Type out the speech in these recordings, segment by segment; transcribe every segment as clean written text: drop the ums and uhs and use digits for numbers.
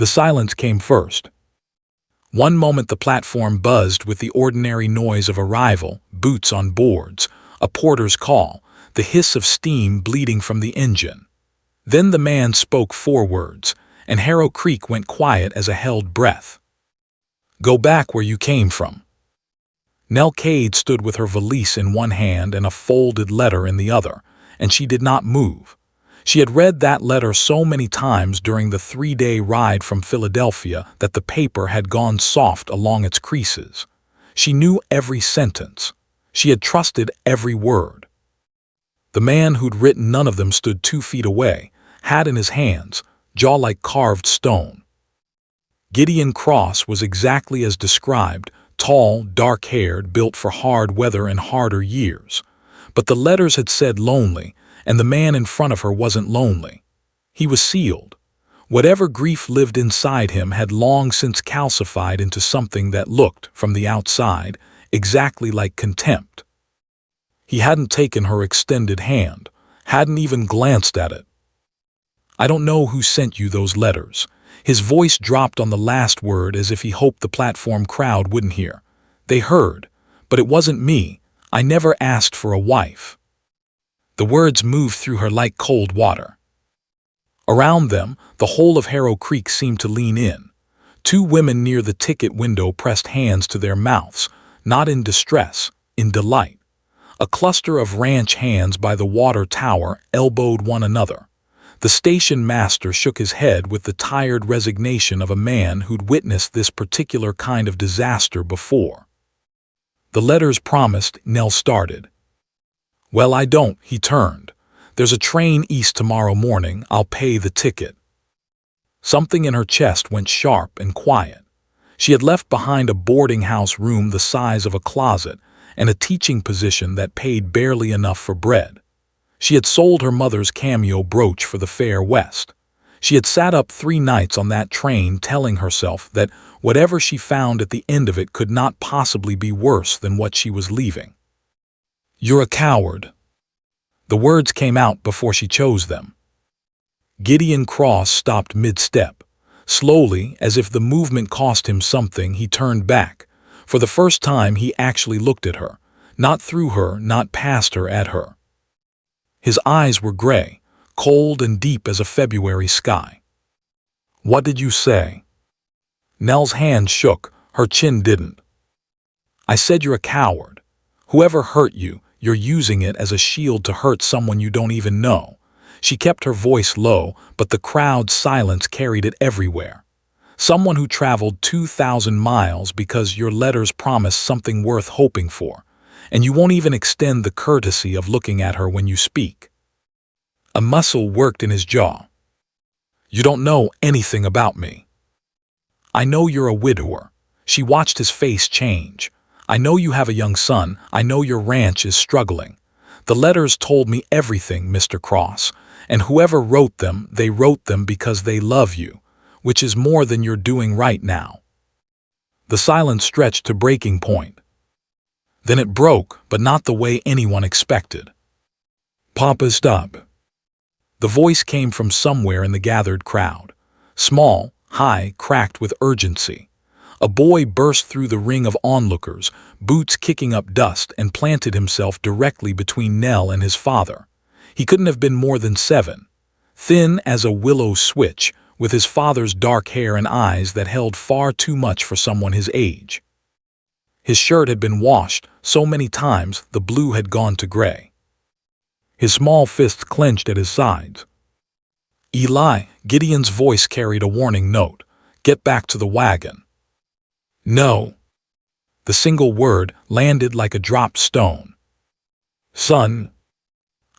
The silence came first. One moment the platform buzzed with the ordinary noise of arrival, boots on boards, a porter's call, the hiss of steam bleeding from the engine. Then the man spoke 4 words, and Harrow Creek went quiet as a held breath. "Go back where you came from." Nell Cade stood with her valise in one hand and a folded letter in the other, and she did not move. She had read that letter so many times during the 3-day ride from Philadelphia that the paper had gone soft along its creases. She knew every sentence. She had trusted every word. The man who'd written none of them stood 2 feet away, hat in his hands, jaw like carved stone. Gideon Cross was exactly as described, tall, dark-haired, built for hard weather and harder years. But the letters had said lonely, and the man in front of her wasn't lonely. He was sealed. Whatever grief lived inside him had long since calcified into something that looked, from the outside, exactly like contempt. He hadn't taken her extended hand, hadn't even glanced at it. "I don't know who sent you those letters." His voice dropped on the last word as if he hoped the platform crowd wouldn't hear. "They heard, but it wasn't me. I never asked for a wife." The words moved through her like cold water. Around them, the whole of Harrow Creek seemed to lean in. 2 women near the ticket window pressed hands to their mouths, not in distress, in delight. A cluster of ranch hands by the water tower elbowed one another. The station master shook his head with the tired resignation of a man who'd witnessed this particular kind of disaster before. "The letters promised," Nell started. "Well, I don't," he turned. "There's a train east tomorrow morning. I'll pay the ticket." Something in her chest went sharp and quiet. She had left behind a boarding house room the size of a closet and a teaching position that paid barely enough for bread. She had sold her mother's cameo brooch for the fare west. She had sat up 3 nights on that train telling herself that whatever she found at the end of it could not possibly be worse than what she was leaving. "You're a coward." The words came out before she chose them. Gideon Cross stopped mid-step. Slowly, as if the movement cost him something, he turned back. For the first time he actually looked at her. Not through her, not past her, at her. His eyes were gray, cold and deep as a February sky. "What did you say?" Nell's hand shook, her chin didn't. "I said you're a coward. Whoever hurt you, you're using it as a shield to hurt someone you don't even know." She kept her voice low, but the crowd's silence carried it everywhere. "Someone who traveled 2,000 miles because your letters promise something worth hoping for, and you won't even extend the courtesy of looking at her when you speak." A muscle worked in his jaw. "You don't know anything about me." "I know you're a widower." She watched his face change. "I know you have a young son. I know your ranch is struggling. The letters told me everything, Mr. Cross, and whoever wrote them, they wrote them because they love you, which is more than you're doing right now." The silence stretched to breaking point. Then it broke, but not the way anyone expected. "Papa, stop." The voice came from somewhere in the gathered crowd. Small, high, cracked with urgency. A boy burst through the ring of onlookers, boots kicking up dust, and planted himself directly between Nell and his father. He couldn't have been more than 7. Thin as a willow switch, with his father's dark hair and eyes that held far too much for someone his age. His shirt had been washed so many times the blue had gone to gray. His small fists clenched at his sides. "Eli," Gideon's voice carried a warning note. "Get back to the wagon." "No." The single word landed like a dropped stone. "Son."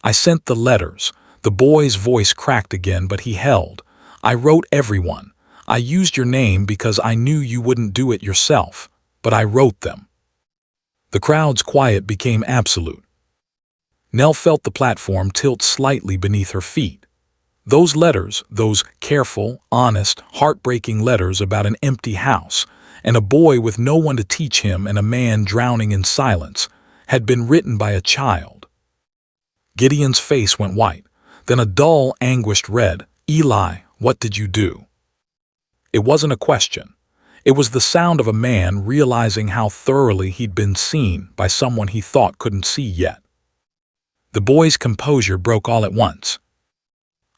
"I sent the letters." The boy's voice cracked again, but he held. "I wrote everyone. I used your name because I knew you wouldn't do it yourself, but I wrote them." The crowd's quiet became absolute. Nell felt the platform tilt slightly beneath her feet. Those letters, those careful, honest, heartbreaking letters about an empty house, and a boy with no one to teach him and a man drowning in silence, had been written by a child. Gideon's face went white, then a dull, anguished red. "Eli, what did you do?" It wasn't a question. It was the sound of a man realizing how thoroughly he'd been seen by someone he thought couldn't see yet. The boy's composure broke all at once.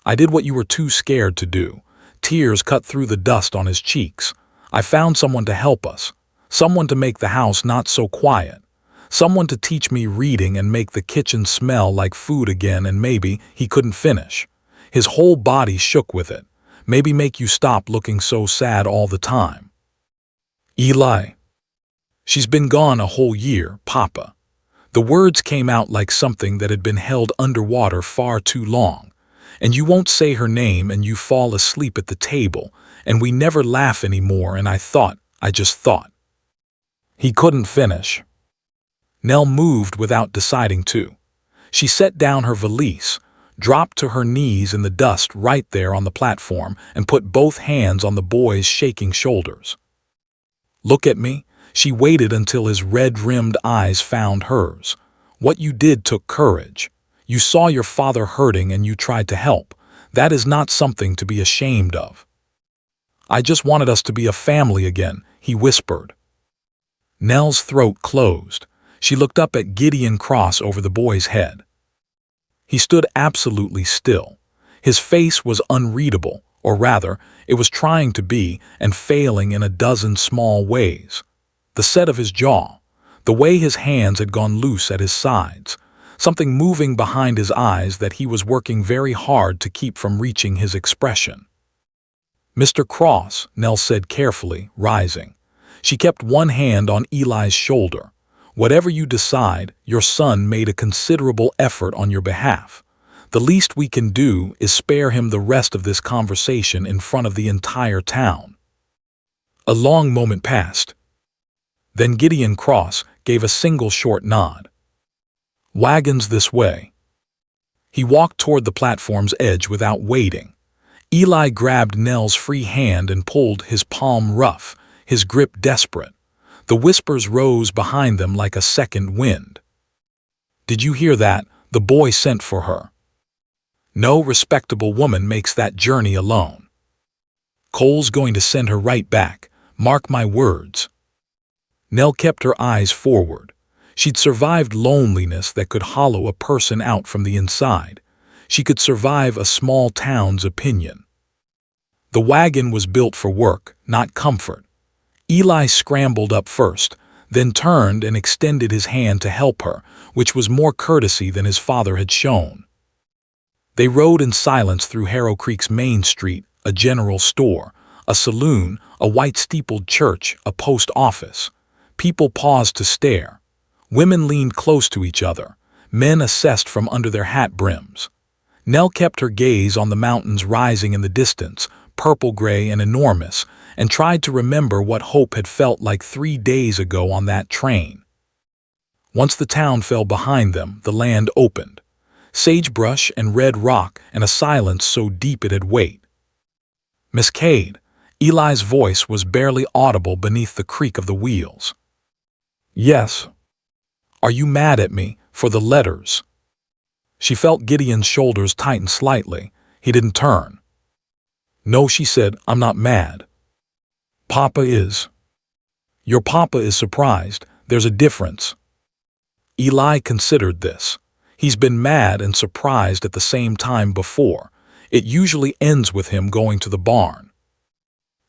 "I did what you were too scared to do." Tears cut through the dust on his cheeks. "I found someone to help us. Someone to make the house not so quiet. Someone to teach me reading and make the kitchen smell like food again." And maybe he couldn't finish. His whole body shook with it. "Maybe make you stop looking so sad all the time." "Eli. She's been gone a whole year, Papa." The words came out like something that had been held underwater far too long. "And you won't say her name, and you fall asleep at the table, and we never laugh anymore, and I just thought." He couldn't finish. Nell moved without deciding to. She set down her valise, dropped to her knees in the dust right there on the platform, and put both hands on the boy's shaking shoulders. "Look at me." She waited until his red-rimmed eyes found hers. "What you did took courage. You saw your father hurting and you tried to help. That is not something to be ashamed of." "I just wanted us to be a family again," he whispered. Nell's throat closed. She looked up at Gideon Cross over the boy's head. He stood absolutely still. His face was unreadable, or rather, it was trying to be and failing in a dozen small ways. The set of his jaw, the way his hands had gone loose at his sides, something moving behind his eyes that he was working very hard to keep from reaching his expression. "Mr. Cross," Nell said carefully, rising. She kept one hand on Eli's shoulder. "Whatever you decide, your son made a considerable effort on your behalf. The least we can do is spare him the rest of this conversation in front of the entire town." A long moment passed. Then Gideon Cross gave a single short nod. "Wagons this way." He walked toward the platform's edge without waiting. Eli grabbed Nell's free hand and pulled, his palm rough, his grip desperate. The whispers rose behind them like a second wind. "Did you hear that? The boy sent for her. No respectable woman makes that journey alone. Cole's going to send her right back. Mark my words." Nell kept her eyes forward. She'd survived loneliness that could hollow a person out from the inside. She could survive a small town's opinion. The wagon was built for work, not comfort. Eli scrambled up first, then turned and extended his hand to help her, which was more courtesy than his father had shown. They rode in silence through Harrow Creek's main street, a general store, a saloon, a white-steepled church, a post office. People paused to stare. Women leaned close to each other. Men assessed from under their hat brims. Nell kept her gaze on the mountains rising in the distance, purple-gray and enormous, and tried to remember what hope had felt like 3 days ago on that train. Once the town fell behind them, the land opened. Sagebrush and red rock and a silence so deep it had weight. "Miss Cade," Eli's voice was barely audible beneath the creak of the wheels. "Yes." "Are you mad at me for the letters?" She felt Gideon's shoulders tighten slightly. He didn't turn. "No," she said, "I'm not mad. Papa is." "Your papa is surprised. There's a difference." Eli considered this. He's been mad and surprised at the same time before. It usually ends with him going to the barn.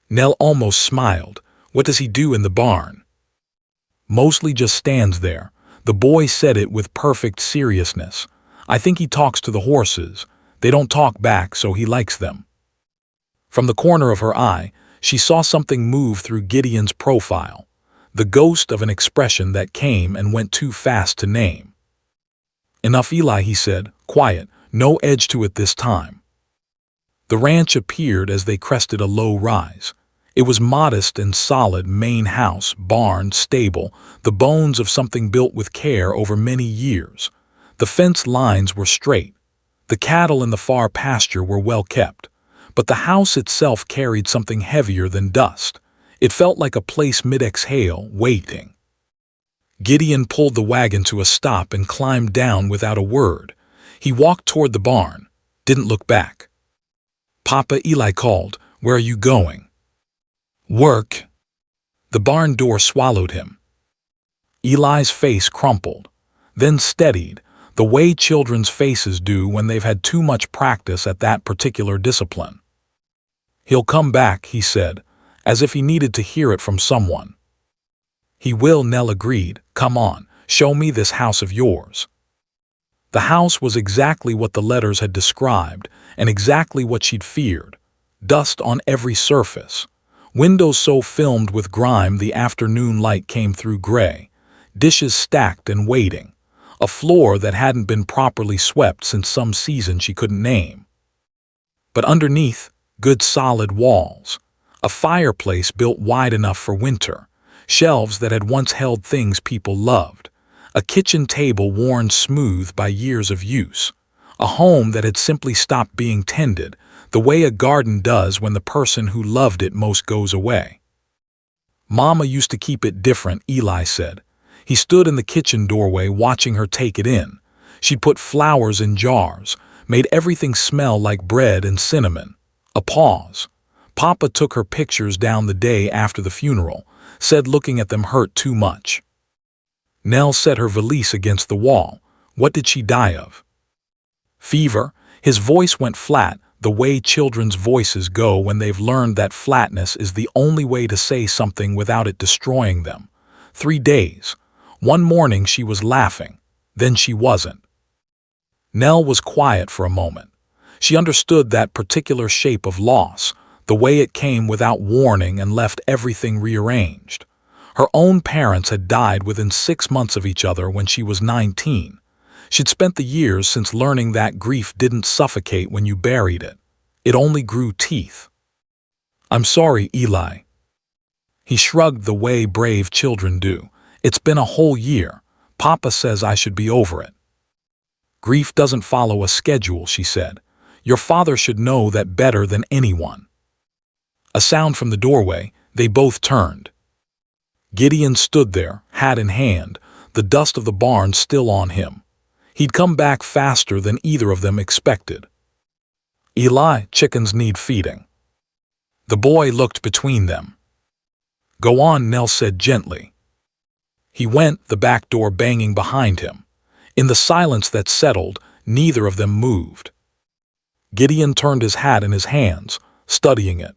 Nell almost smiled. "What does he do in the barn?" "Mostly just stands there." The boy said it with perfect seriousness. "I think he talks to the horses. They don't talk back, so he likes them." From the corner of her eye, she saw something move through Gideon's profile, the ghost of an expression that came and went too fast to name. "Enough, Eli," he said, quiet, no edge to it this time. The ranch appeared as they crested a low rise. It was modest and solid, main house, barn, stable, the bones of something built with care over many years. The fence lines were straight. The cattle in the far pasture were well kept. But the house itself carried something heavier than dust. It felt like a place mid-exhale, waiting. Gideon pulled the wagon to a stop and climbed down without a word. He walked toward the barn, didn't look back. "Papa," Eli called, "where are you going?" Work. The barn door swallowed him. Eli's face crumpled, then steadied, the way children's faces do when they've had too much practice at that particular discipline. He'll come back, he said, as if he needed to hear it from someone. He will, Nell agreed. Come on, show me this house of yours. The house was exactly what the letters had described, and exactly what she'd feared. Dust on every surface. Windows so filmed with grime the afternoon light came through gray. Dishes stacked and waiting. A floor that hadn't been properly swept since some season she couldn't name. But underneath, good solid walls. A fireplace built wide enough for winter. Shelves that had once held things people loved. A kitchen table worn smooth by years of use. A home that had simply stopped being tended, the way a garden does when the person who loved it most goes away. Mama used to keep it different, Eli said. He stood in the kitchen doorway watching her take it in. She'd put flowers in jars, made everything smell like bread and cinnamon. A pause. Papa took her pictures down the day after the funeral, said looking at them hurt too much. Nell set her valise against the wall. What did she die of? Fever. His voice went flat, the way children's voices go when they've learned that flatness is the only way to say something without it destroying them. 3 days. One morning she was laughing, then she wasn't. Nell was quiet for a moment. She understood that particular shape of loss, the way it came without warning and left everything rearranged. Her own parents had died within 6 months of each other when she was 19. She'd spent the years since learning that grief didn't suffocate when you buried it. It only grew teeth. I'm sorry, Eli. He shrugged the way brave children do. It's been a whole year. Papa says I should be over it. Grief doesn't follow a schedule, she said. Your father should know that better than anyone. A sound from the doorway. They both turned. Gideon stood there, hat in hand, the dust of the barn still on him. He'd come back faster than either of them expected. Eli, chickens need feeding. The boy looked between them. Go on, Nell said gently. He went, the back door banging behind him. In the silence that settled, neither of them moved. Gideon turned his hat in his hands, studying it.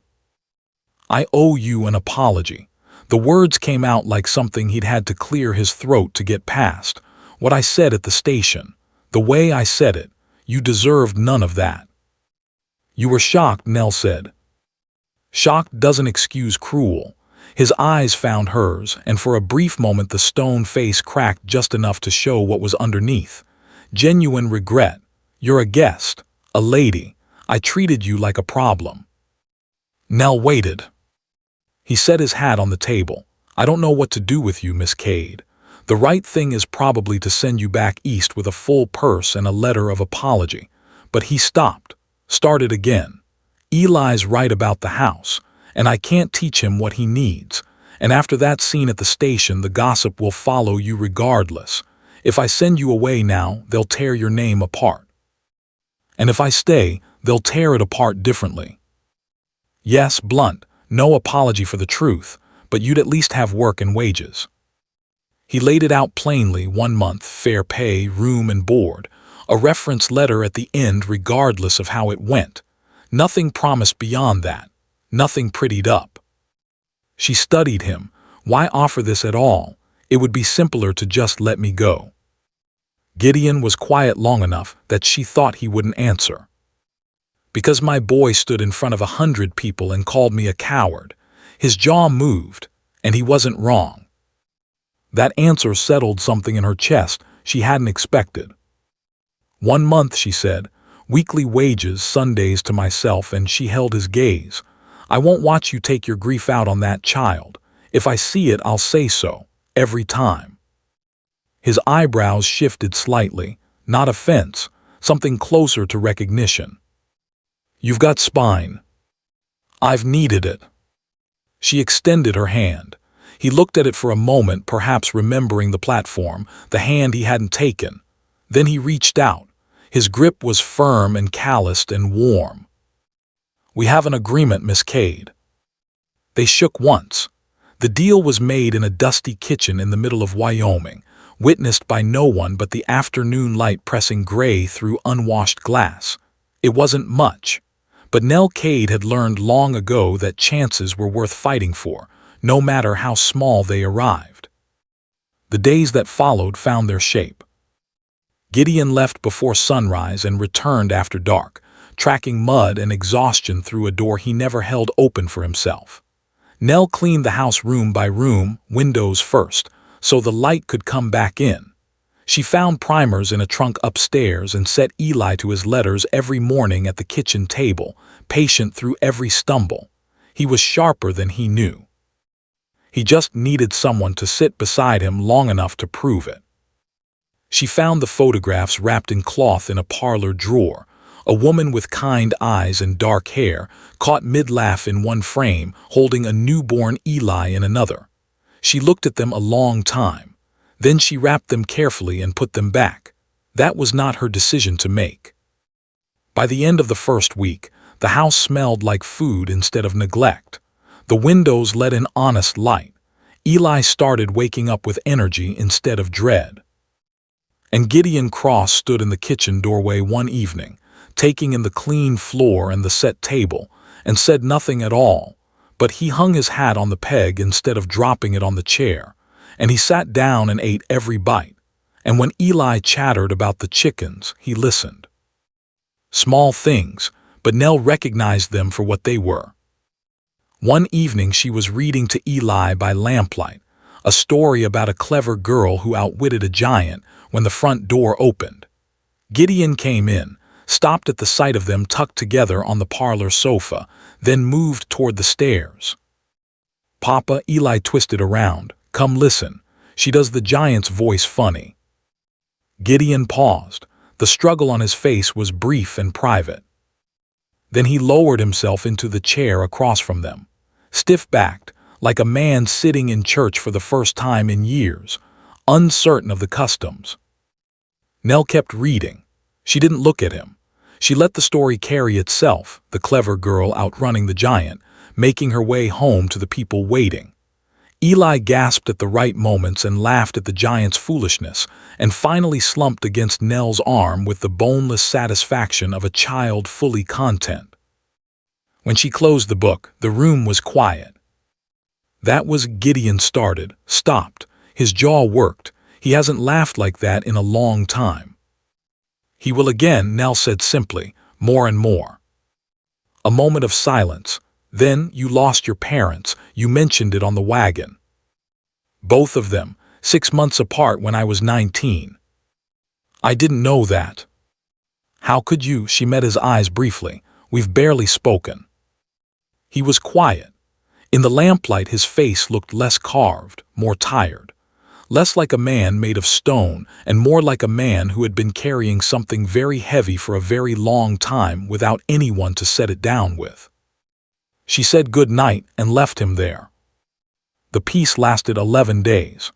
I owe you an apology. The words came out like something he'd had to clear his throat to get past. What I said at the station. The way I said it. You deserved none of that. You were shocked, Nell said. Shocked doesn't excuse cruel. His eyes found hers, and for a brief moment the stone face cracked just enough to show what was underneath. Genuine regret. You're a guest. A lady. I treated you like a problem. Nell waited. He set his hat on the table. I don't know what to do with you, Miss Cade. The right thing is probably to send you back east with a full purse and a letter of apology. But he stopped, started again. Eli's right about the house, and I can't teach him what he needs. And after that scene at the station, the gossip will follow you regardless. If I send you away now, they'll tear your name apart. And if I stay, they'll tear it apart differently. Yes, blunt, no apology for the truth, but you'd at least have work and wages. He laid it out plainly, 1 month, fair pay, room and board, a reference letter at the end regardless of how it went. Nothing promised beyond that, nothing prettied up. She studied him. Why offer this at all? It would be simpler to just let me go. Gideon was quiet long enough that she thought he wouldn't answer. Because my boy stood in front of 100 people and called me a coward. His jaw moved, and he wasn't wrong. That answer settled something in her chest she hadn't expected. 1 month, she said, weekly wages, Sundays to myself, and she held his gaze. I won't watch you take your grief out on that child. If I see it, I'll say so, every time. His eyebrows shifted slightly, not offense, something closer to recognition. You've got spine. I've needed it. She extended her hand. He looked at it for a moment, perhaps remembering the platform, the hand he hadn't taken. Then he reached out. His grip was firm and calloused and warm. We have an agreement, Miss Cade. They shook once. The deal was made in a dusty kitchen in the middle of Wyoming, witnessed by no one but the afternoon light pressing gray through unwashed glass. It wasn't much, but Nell Cade had learned long ago that chances were worth fighting for, no matter how small they arrived. The days that followed found their shape. Gideon left before sunrise and returned after dark, tracking mud and exhaustion through a door he never held open for himself. Nell cleaned the house room by room, windows first, so the light could come back in. She found primers in a trunk upstairs and set Eli to his letters every morning at the kitchen table, patient through every stumble. He was sharper than he knew. He just needed someone to sit beside him long enough to prove it. She found the photographs wrapped in cloth in a parlor drawer. A woman with kind eyes and dark hair, caught mid-laugh in one frame, holding a newborn Eli in another. She looked at them a long time. Then she wrapped them carefully and put them back. That was not her decision to make. By the end of the first week, the house smelled like food instead of neglect. The windows let in honest light. Eli started waking up with energy instead of dread. And Gideon Cross stood in the kitchen doorway one evening, taking in the clean floor and the set table, and said nothing at all, but he hung his hat on the peg instead of dropping it on the chair, and he sat down and ate every bite, and when Eli chattered about the chickens, he listened. Small things, but Nell recognized them for what they were. One evening she was reading to Eli by lamplight, a story about a clever girl who outwitted a giant, when the front door opened. Gideon came in, stopped at the sight of them tucked together on the parlor sofa, then moved toward the stairs. "Papa," Eli twisted around, "come listen. She does the giant's voice funny." Gideon paused. The struggle on his face was brief and private. Then he lowered himself into the chair across from them, stiff-backed, like a man sitting in church for the first time in years, uncertain of the customs. Nell kept reading. She didn't look at him. She let the story carry itself, the clever girl outrunning the giant, making her way home to the people waiting. Eli gasped at the right moments and laughed at the giant's foolishness, and finally slumped against Nell's arm with the boneless satisfaction of a child fully content. When she closed the book, the room was quiet. That was Gideon started, stopped. His jaw worked. He hasn't laughed like that in a long time. "He will again," Nell said simply, more and more. A moment of silence. "Then you lost your parents. You mentioned it on the wagon." "Both of them, 6 months apart when I was 19. "I didn't know that." "How could you?" She met his eyes briefly. "We've barely spoken." He was quiet. In the lamplight his face looked less carved, more tired. Less like a man made of stone and more like a man who had been carrying something very heavy for a very long time without anyone to set it down with. She said good night and left him there. The peace lasted 11 days.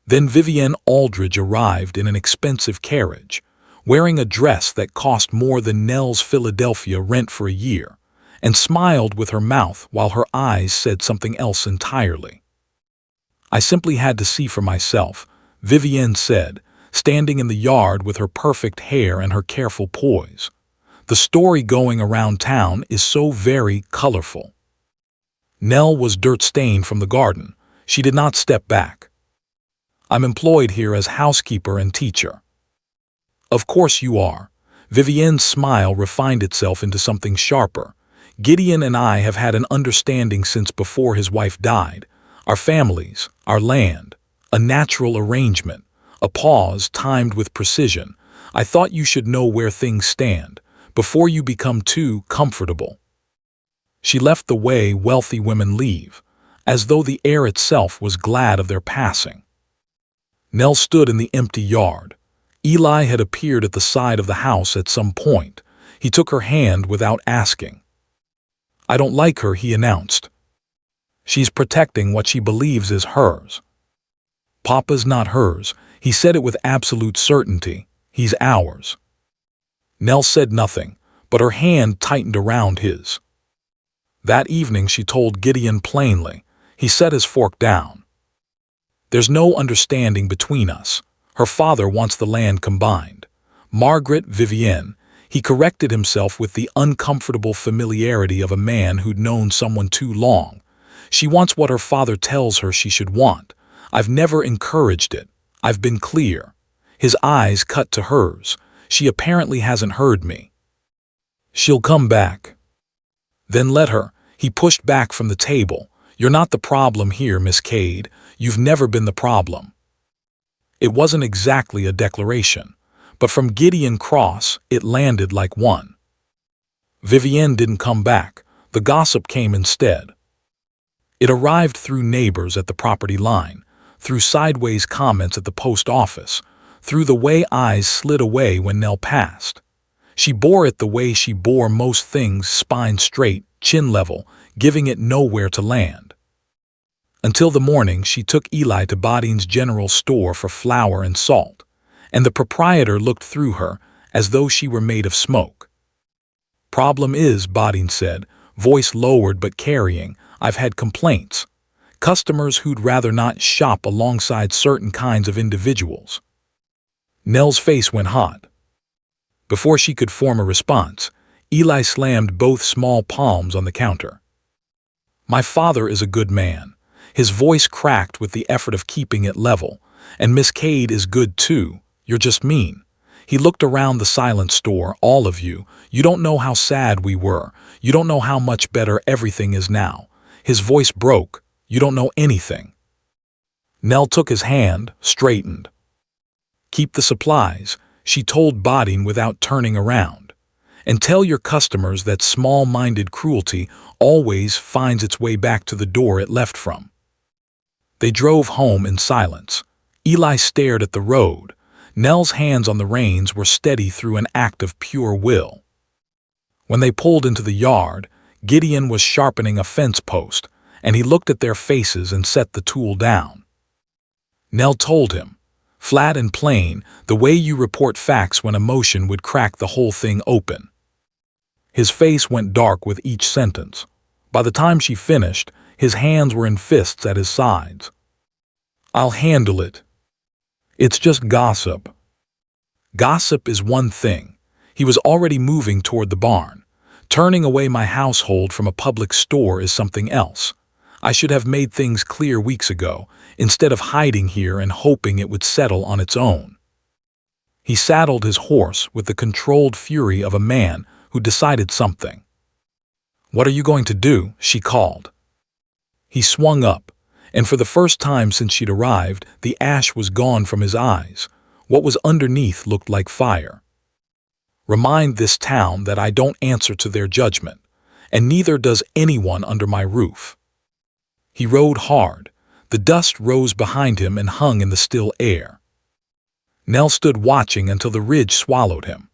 Then Vivienne Aldridge arrived in an expensive carriage, wearing a dress that cost more than Nell's Philadelphia rent for a year, and smiled with her mouth while her eyes said something else entirely. "I simply had to see for myself," Vivienne said, standing in the yard with her perfect hair and her careful poise. "The story going around town is so very colorful." Nell was dirt-stained from the garden. She did not step back. "I'm employed here as housekeeper and teacher." "Of course you are." Vivienne's smile refined itself into something sharper. "Gideon and I have had an understanding since before his wife died. Our families, our land, a natural arrangement, a pause timed with precision. I thought you should know where things stand, before you become too comfortable." She left the way wealthy women leave, as though the air itself was glad of their passing. Nell stood in the empty yard. Eli had appeared at the side of the house at some point. He took her hand without asking. "I don't like her," he announced. "She's protecting what she believes is hers." "Papa's not hers." He said it with absolute certainty. "He's ours." Nell said nothing, but her hand tightened around his. That evening she told Gideon plainly. He set his fork down. There's no understanding between us. Her father wants the land combined. Margaret Vivienne, he corrected himself with the uncomfortable familiarity of a man who'd known someone too long. She wants what her father tells her she should want. I've never encouraged it. I've been clear. His eyes cut to hers. She apparently hasn't heard me. She'll come back. Then let her. He pushed back from the table. You're not the problem here, Miss Cade. You've never been the problem. It wasn't exactly a declaration, but from Gideon Cross, it landed like one. Vivienne didn't come back. The gossip came instead. It arrived through neighbors at the property line, through sideways comments at the post office, through the way eyes slid away when Nell passed. She bore it the way she bore most things, spine straight, chin level, giving it nowhere to land. Until the morning she took Eli to Bodine's general store for flour and salt, and the proprietor looked through her as though she were made of smoke. Problem is, Bodine said, voice lowered but carrying, I've had complaints. Customers who'd rather not shop alongside certain kinds of individuals. Nell's face went hot. Before she could form a response, Eli slammed both small palms on the counter. My father is a good man. His voice cracked with the effort of keeping it level. And Miss Cade is good too. You're just mean. He looked around the silent store, all of you. You don't know how sad we were. You don't know how much better everything is now. His voice broke. You don't know anything. Nell took his hand, straightened. Keep the supplies, she told Bodine without turning around. And tell your customers that small-minded cruelty always finds its way back to the door it left from. They drove home in silence. Eli stared at the road. Nell's hands on the reins were steady through an act of pure will. When they pulled into the yard, Gideon was sharpening a fence post, and he looked at their faces and set the tool down. Nell told him, flat and plain, the way you report facts when emotion would crack the whole thing open. His face went dark with each sentence. By the time she finished, his hands were in fists at his sides. I'll handle it. It's just gossip. Gossip is one thing. He was already moving toward the barn. Turning away my household from a public store is something else. I should have made things clear weeks ago, instead of hiding here and hoping it would settle on its own. He saddled his horse with the controlled fury of a man who decided something. What are you going to do? She called. He swung up, and for the first time since she'd arrived, the ash was gone from his eyes. What was underneath looked like fire. Remind this town that I don't answer to their judgment, and neither does anyone under my roof. He rode hard. The dust rose behind him and hung in the still air. Nell stood watching until the ridge swallowed him.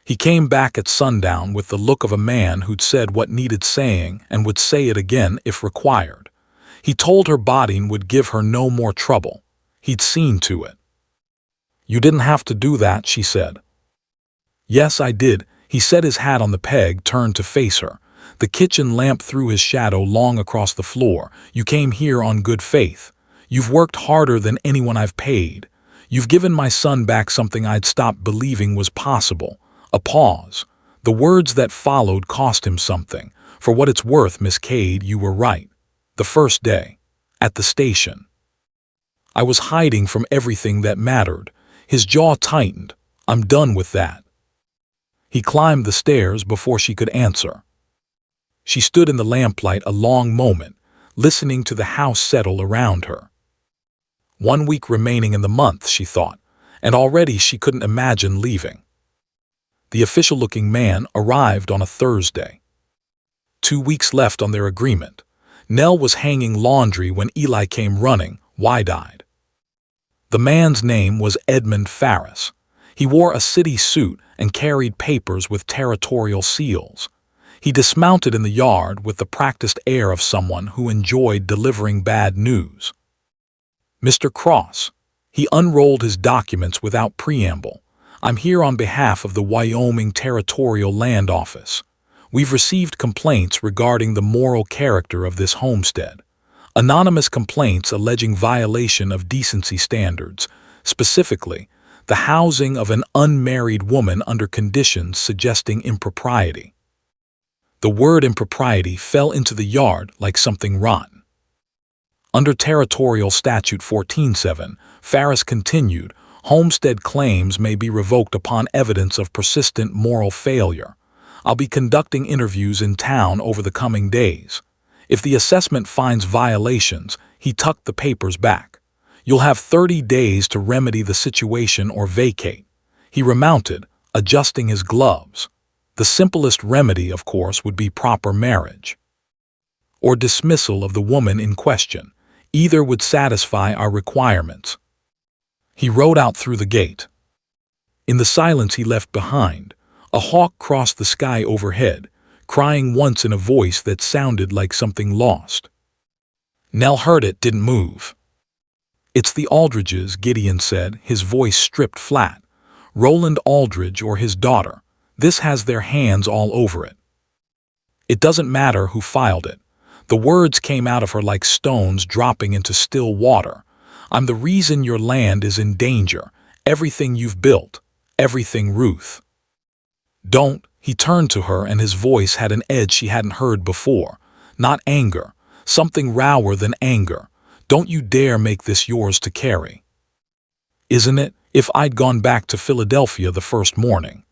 He came back at sundown with the look of a man who'd said what needed saying and would say it again if required. He told her Bodine would give her no more trouble. He'd seen to it. You didn't have to do that, she said. Yes, I did. He set his hat on the peg, turned to face her. The kitchen lamp threw his shadow long across the floor. You came here on good faith. You've worked harder than anyone I've paid. You've given my son back something I'd stopped believing was possible. A pause. The words that followed cost him something. For what it's worth, Miss Cade, you were right. The first day. At the station. I was hiding from everything that mattered. His jaw tightened. I'm done with that. He climbed the stairs before she could answer. She stood in the lamplight a long moment, listening to the house settle around her. 1 week remaining in the month, she thought, and already she couldn't imagine leaving. The official-looking man arrived on a Thursday. 2 weeks left on their agreement. Nell was hanging laundry when Eli came running, wide-eyed. The man's name was Edmund Farris. He wore a city suit and carried papers with territorial seals. He dismounted in the yard with the practiced air of someone who enjoyed delivering bad news. Mr. Cross. He unrolled his documents without preamble. I'm here on behalf of the Wyoming Territorial Land Office. We've received complaints regarding the moral character of this homestead. Anonymous complaints alleging violation of decency standards, specifically, the housing of an unmarried woman under conditions suggesting impropriety. The word impropriety fell into the yard like something rotten. Under Territorial Statute 14.7, Farris continued, homestead claims may be revoked upon evidence of persistent moral failure. I'll be conducting interviews in town over the coming days. If the assessment finds violations, he tucked the papers back. You'll have 30 days to remedy the situation or vacate. He remounted, adjusting his gloves. The simplest remedy, of course, would be proper marriage or dismissal of the woman in question. Either would satisfy our requirements. He rode out through the gate. In the silence he left behind, a hawk crossed the sky overhead, crying once in a voice that sounded like something lost. Nell heard it, didn't move. "It's the Aldridges," Gideon said, his voice stripped flat. "Roland Aldridge or his daughter. This has their hands all over it. It doesn't matter who filed it." The words came out of her like stones dropping into still water. "I'm the reason your land is in danger. Everything you've built. Everything, Ruth." "Don't." He turned to her and his voice had an edge she hadn't heard before. Not anger. Something rawer than anger. "Don't you dare make this yours to carry." "Isn't it? If I'd gone back to Philadelphia the first morning,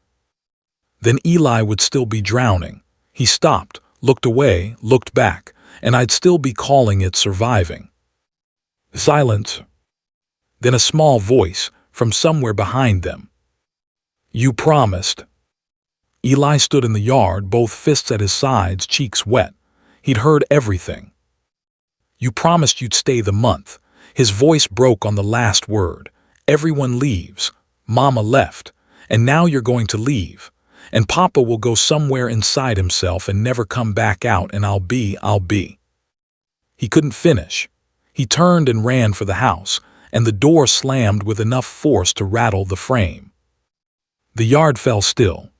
then Eli would still be drowning." He stopped, looked away, looked back, and I'd still be calling it surviving. Silence. Then a small voice from somewhere behind them. "You promised." Eli stood in the yard, both fists at his sides, cheeks wet. He'd heard everything. "You promised you'd stay the month." His voice broke on the last word. "Everyone leaves. Mama left. And now you're going to leave. And Papa will go somewhere inside himself and never come back out, and I'll be. He couldn't finish. He turned and ran for the house, and the door slammed with enough force to rattle the frame. The yard fell still.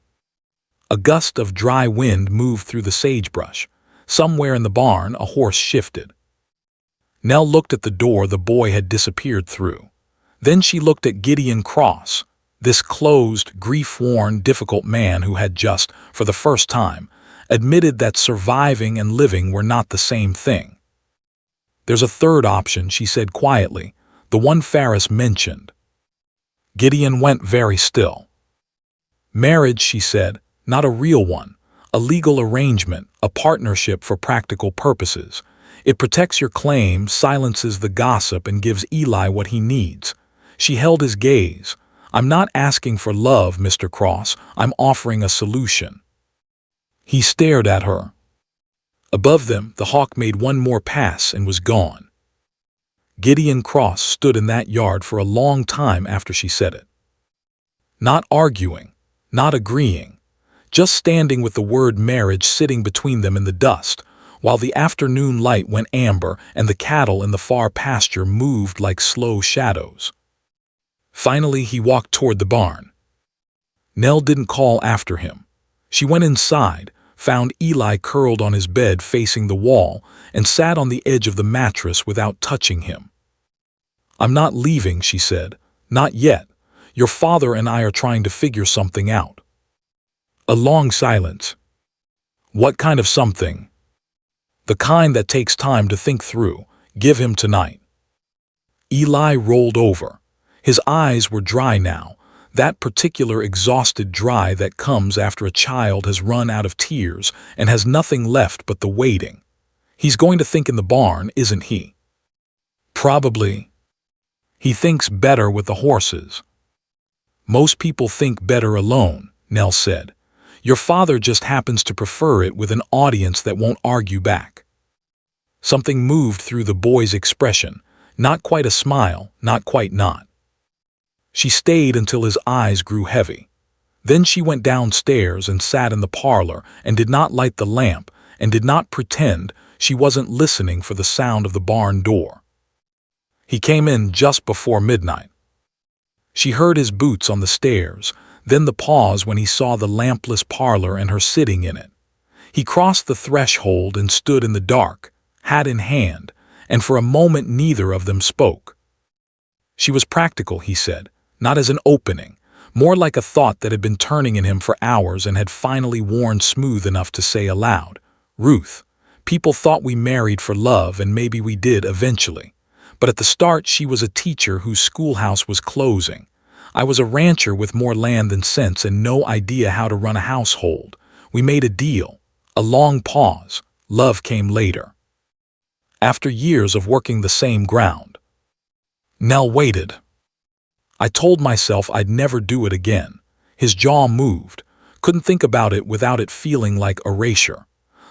A gust of dry wind moved through the sagebrush. Somewhere in the barn, a horse shifted. Nell looked at the door the boy had disappeared through. Then she looked at Gideon Cross, this closed, grief-worn, difficult man who had just, for the first time, admitted that surviving and living were not the same thing. "There's a third option," she said quietly, "the one Farris mentioned." Gideon went very still. "Marriage," she said, "not a real one. A legal arrangement, a partnership for practical purposes. It protects your claim, silences the gossip, and gives Eli what he needs." She held his gaze. "I'm not asking for love, Mr. Cross. I'm offering a solution." He stared at her. Above them, the hawk made one more pass and was gone. Gideon Cross stood in that yard for a long time after she said it. Not arguing, not agreeing, just standing with the word marriage sitting between them in the dust, while the afternoon light went amber and the cattle in the far pasture moved like slow shadows. Finally, he walked toward the barn. Nell didn't call after him. She went inside, found Eli curled on his bed facing the wall, and sat on the edge of the mattress without touching him. "I'm not leaving," she said. "Not yet. Your father and I are trying to figure something out." A long silence. "What kind of something?" "The kind that takes time to think through. Give him tonight." Eli rolled over. His eyes were dry now, that particular exhausted dry that comes after a child has run out of tears and has nothing left but the waiting. "He's going to think in the barn, isn't he?" "Probably. He thinks better with the horses." "Most people think better alone," Nell said. "Your father just happens to prefer it with an audience that won't argue back." Something moved through the boy's expression, not quite a smile, not quite not. She stayed until his eyes grew heavy. Then she went downstairs and sat in the parlor and did not light the lamp and did not pretend she wasn't listening for the sound of the barn door. He came in just before midnight. She heard his boots on the stairs, then the pause when he saw the lampless parlor and her sitting in it. He crossed the threshold and stood in the dark, hat in hand, and for a moment neither of them spoke. She was practical, he said, not as an opening, more like a thought that had been turning in him for hours and had finally worn smooth enough to say aloud, "Ruth, people thought we married for love, and maybe we did eventually. But at the start she was a teacher whose schoolhouse was closing. I was a rancher with more land than sense and no idea how to run a household. We made a deal. A long pause. Love came later. After years of working the same ground." Nell waited. "I told myself I'd never do it again." His jaw moved. Couldn't think about it without it feeling like erasure.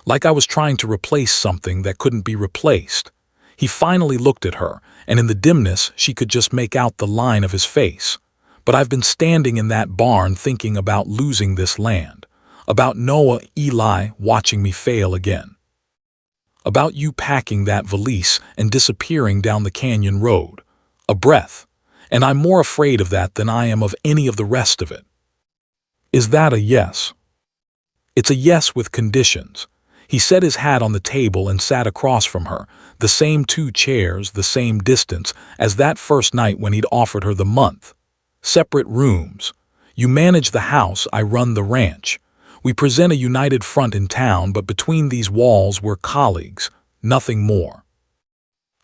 Like I was trying to replace something that couldn't be replaced. He finally looked at her, and in the dimness she could just make out the line of his face. "But I've been standing in that barn thinking about losing this land. About Noah, Eli watching me fail again. About you packing that valise and disappearing down the canyon road. A breath. And I'm more afraid of that than I am of any of the rest of it." "Is that a yes?" "It's a yes with conditions." He set his hat on the table and sat across from her, the same 2 chairs, the same distance as that first night when he'd offered her the month. "Separate rooms. You manage the house, I run the ranch. We present a united front in town, but between these walls we're colleagues, nothing more."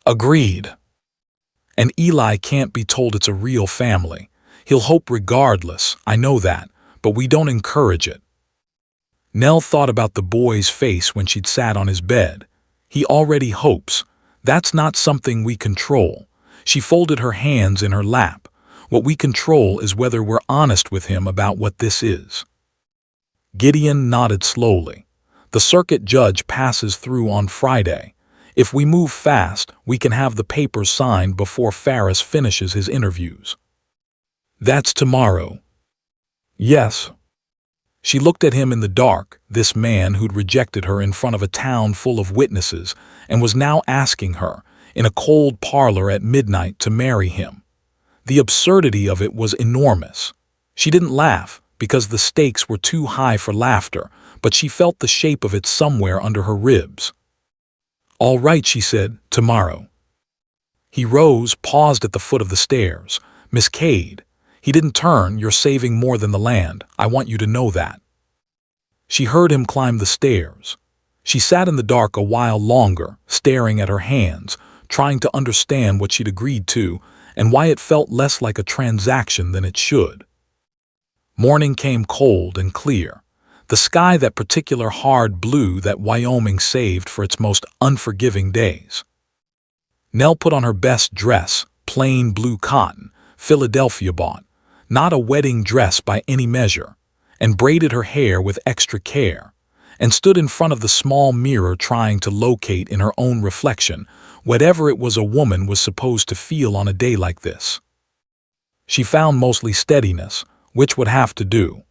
"Agreed." "And Eli can't be told it's a real family. He'll hope regardless, I know that, but we don't encourage it." Nell thought about the boy's face when she'd sat on his bed. "He already hopes. That's not something we control." She folded her hands in her lap. "What we control is whether we're honest with him about what this is." Gideon nodded slowly. "The circuit judge passes through on Friday. If we move fast, we can have the papers signed before Ferris finishes his interviews." "That's tomorrow." "Yes." She looked at him in the dark, this man who'd rejected her in front of a town full of witnesses and was now asking her, in a cold parlor at midnight, to marry him. The absurdity of it was enormous. She didn't laugh, because the stakes were too high for laughter, but she felt the shape of it somewhere under her ribs. "All right," she said, "tomorrow." He rose, paused at the foot of the stairs. "Miss Cade." He didn't turn. "You're saving more than the land. I want you to know that." She heard him climb the stairs. She sat in the dark a while longer, staring at her hands, trying to understand what she'd agreed to and why it felt less like a transaction than it should. Morning came cold and clear. The sky that particular hard blue that Wyoming saved for its most unforgiving days. Nell put on her best dress, plain blue cotton, Philadelphia bought, not a wedding dress by any measure, and braided her hair with extra care, and stood in front of the small mirror trying to locate in her own reflection whatever it was a woman was supposed to feel on a day like this. She found mostly steadiness, which would have to do.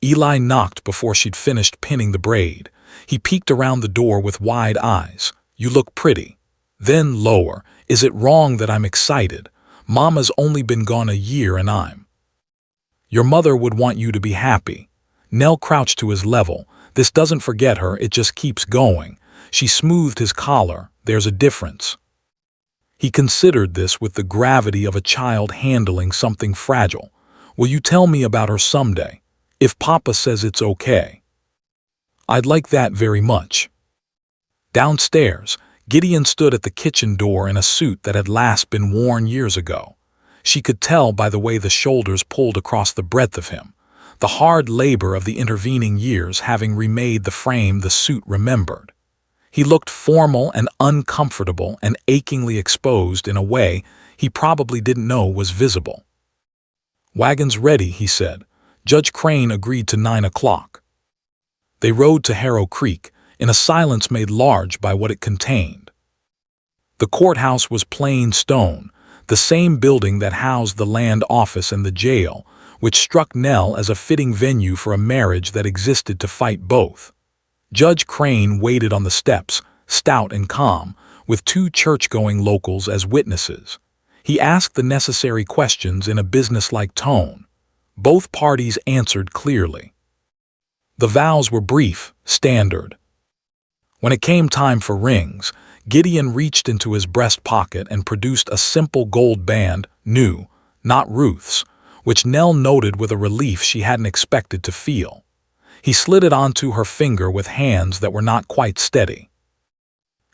Eli knocked before she'd finished pinning the braid. He peeked around the door with wide eyes. "You look pretty." Then lower, "Is it wrong that I'm excited? Mama's only been gone a year and I'm—" "Your mother would want you to be happy." Nell crouched to his level. "This doesn't forget her, it just keeps going." She smoothed his collar. "There's a difference." He considered this with the gravity of a child handling something fragile. "Will you tell me about her someday? If Papa says it's okay." "I'd like that very much." Downstairs, Gideon stood at the kitchen door in a suit that had last been worn years ago. She could tell by the way the shoulders pulled across the breadth of him, the hard labor of the intervening years having remade the frame the suit remembered. He looked formal and uncomfortable and achingly exposed in a way he probably didn't know was visible. "Wagon's ready," he said. "Judge Crane agreed to 9 o'clock." They rode to Harrow Creek, in a silence made large by what it contained. The courthouse was plain stone, the same building that housed the land office and the jail, which struck Nell as a fitting venue for a marriage that existed to fight both. Judge Crane waited on the steps, stout and calm, with 2 church-going locals as witnesses. He asked the necessary questions in a businesslike tone. Both parties answered clearly. The vows were brief, standard. When it came time for rings, Gideon reached into his breast pocket and produced a simple gold band, new, not Ruth's, which Nell noted with a relief she hadn't expected to feel. He slid it onto her finger with hands that were not quite steady.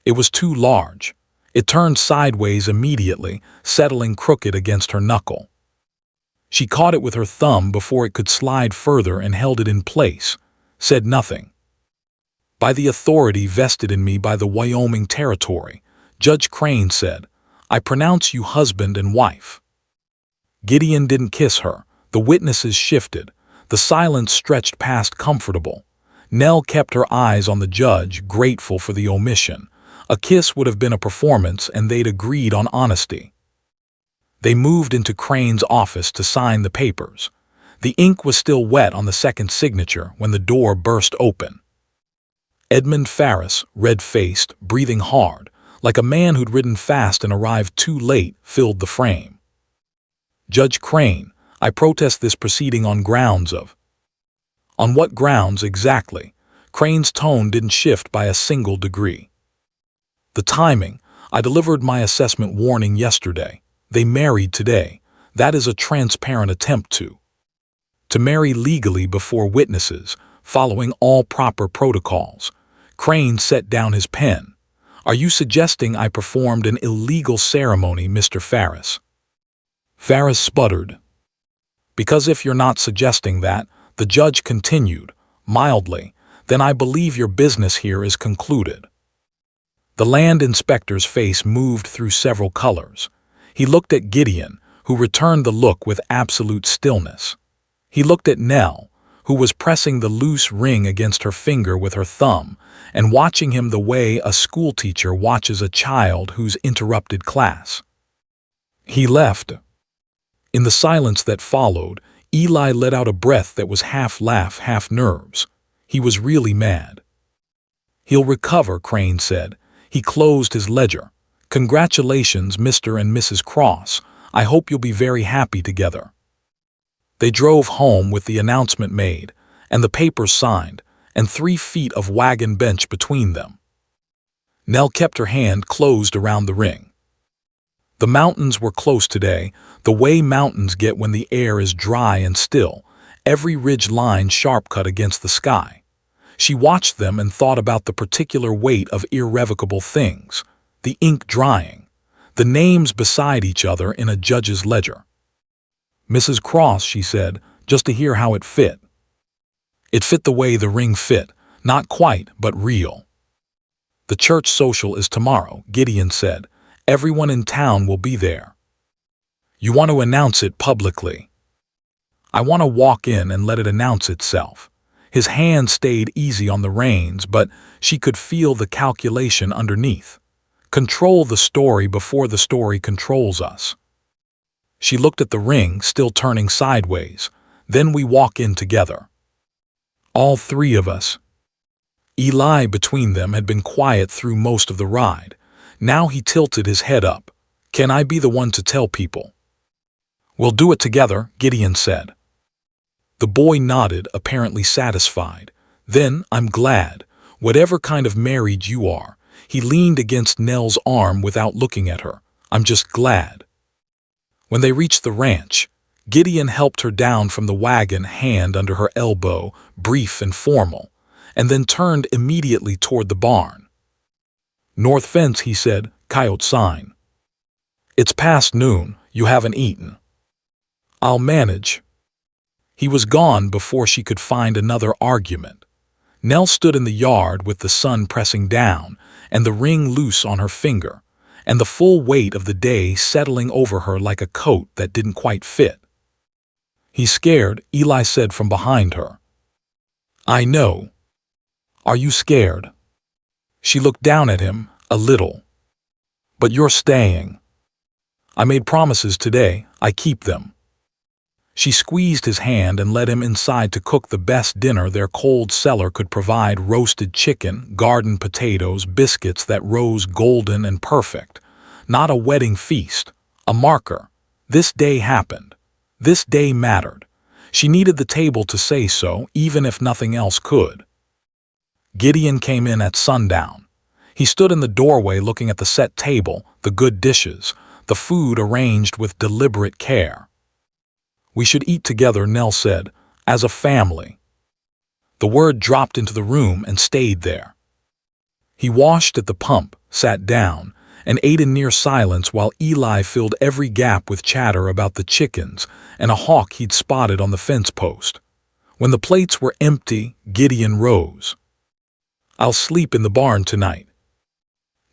It was too large. It turned sideways immediately, settling crooked against her knuckle. She caught it with her thumb before it could slide further and held it in place, said nothing. "By the authority vested in me by the Wyoming Territory," Judge Crane said, "I pronounce you husband and wife." Gideon didn't kiss her. The witnesses shifted. The silence stretched past comfortable. Nell kept her eyes on the judge, grateful for the omission. A kiss would have been a performance, and they'd agreed on honesty. They moved into Crane's office to sign the papers. The ink was still wet on the second signature when the door burst open. Edmund Ferris, red-faced, breathing hard, like a man who'd ridden fast and arrived too late, filled the frame. "Judge Crane, I protest this proceeding on grounds of—" "On what grounds exactly?" Crane's tone didn't shift by a single degree. "The timing. I delivered my assessment warning yesterday. They married today. That is a transparent attempt to marry legally before witnesses, following all proper protocols." Crane set down his pen. "Are you suggesting I performed an illegal ceremony, Mr. Ferris?" Ferris sputtered. "Because if you're not suggesting that," the judge continued, mildly, "then I believe your business here is concluded." The land inspector's face moved through several colors. He looked at Gideon, who returned the look with absolute stillness. He looked at Nell, who was pressing the loose ring against her finger with her thumb, and watching him the way a schoolteacher watches a child who's interrupted class. He left. In the silence that followed, Eli let out a breath that was half laugh, half nerves. He was really mad. "He'll recover," Crane said. He closed his ledger. "Congratulations, Mr. and Mrs. Cross. I hope you'll be very happy together." They drove home with the announcement made, and the papers signed, and 3 feet of wagon bench between them. Nell kept her hand closed around the ring. The mountains were close today, the way mountains get when the air is dry and still, every ridge line sharp cut against the sky. She watched them and thought about the particular weight of irrevocable things, the ink drying, the names beside each other in a judge's ledger. "Mrs. Cross," she said, just to hear how it fit. It fit the way the ring fit, not quite, but real. "The church social is tomorrow," Gideon said. "Everyone in town will be there." "You want to announce it publicly?" "I want to walk in and let it announce itself." His hand stayed easy on the reins, but she could feel the calculation underneath. Control the story before the story controls us. She looked at the ring, still turning sideways. "Then we walk in together. All 3 of us." Eli between them had been quiet through most of the ride. Now he tilted his head up. "Can I be the one to tell people?" "We'll do it together," Gideon said. The boy nodded, apparently satisfied. "Then I'm glad. Whatever kind of married you are." He leaned against Nell's arm without looking at her. "I'm just glad." When they reached the ranch, Gideon helped her down from the wagon, hand under her elbow, brief and formal, and then turned immediately toward the barn. "North fence," he said, "coyote sign." "It's past noon. You haven't eaten." "I'll manage." He was gone before she could find another argument. Nell stood in the yard with the sun pressing down and the ring loose on her finger, and the full weight of the day settling over her like a coat that didn't quite fit. "He's scared," Eli said from behind her. "I know. Are you scared?" She looked down at him, a little. "But you're staying." "I made promises today. I keep them." She squeezed his hand and led him inside to cook the best dinner their cold cellar could provide: roasted chicken, garden potatoes, biscuits that rose golden and perfect. Not a wedding feast, a marker. This day happened. This day mattered. She needed the table to say so, even if nothing else could. Gideon came in at sundown. He stood in the doorway looking at the set table, the good dishes, the food arranged with deliberate care. "We should eat together," Nell said, "as a family." The word dropped into the room and stayed there. He washed at the pump, sat down, and ate in near silence while Eli filled every gap with chatter about the chickens and a hawk he'd spotted on the fence post. When the plates were empty, Gideon rose. "I'll sleep in the barn tonight."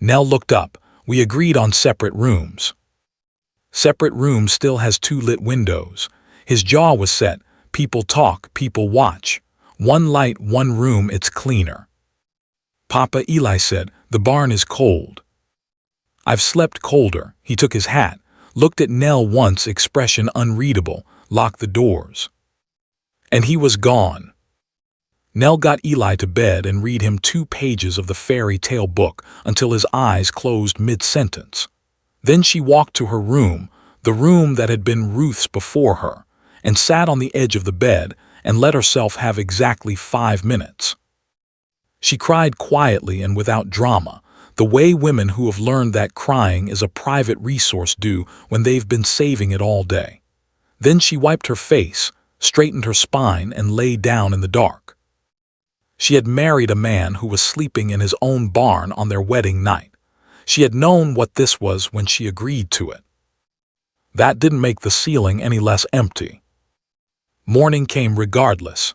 Nell looked up. "We agreed on separate rooms." "Separate rooms still has 2 lit windows." His jaw was set. "People talk, people watch. One light, one room, it's cleaner." "Papa," Eli said, "the barn is cold." "I've slept colder." He took his hat, looked at Nell once, expression unreadable, locked the doors. And he was gone. Nell got Eli to bed and read him 2 pages of the fairy tale book until his eyes closed mid-sentence. Then she walked to her room, the room that had been Ruth's before her, and sat on the edge of the bed and let herself have exactly 5 minutes. She cried quietly and without drama, the way women who have learned that crying is a private resource do when they've been saving it all day. Then she wiped her face, straightened her spine, and lay down in the dark. She had married a man who was sleeping in his own barn on their wedding night. She had known what this was when she agreed to it. That didn't make the ceiling any less empty. Morning came regardless.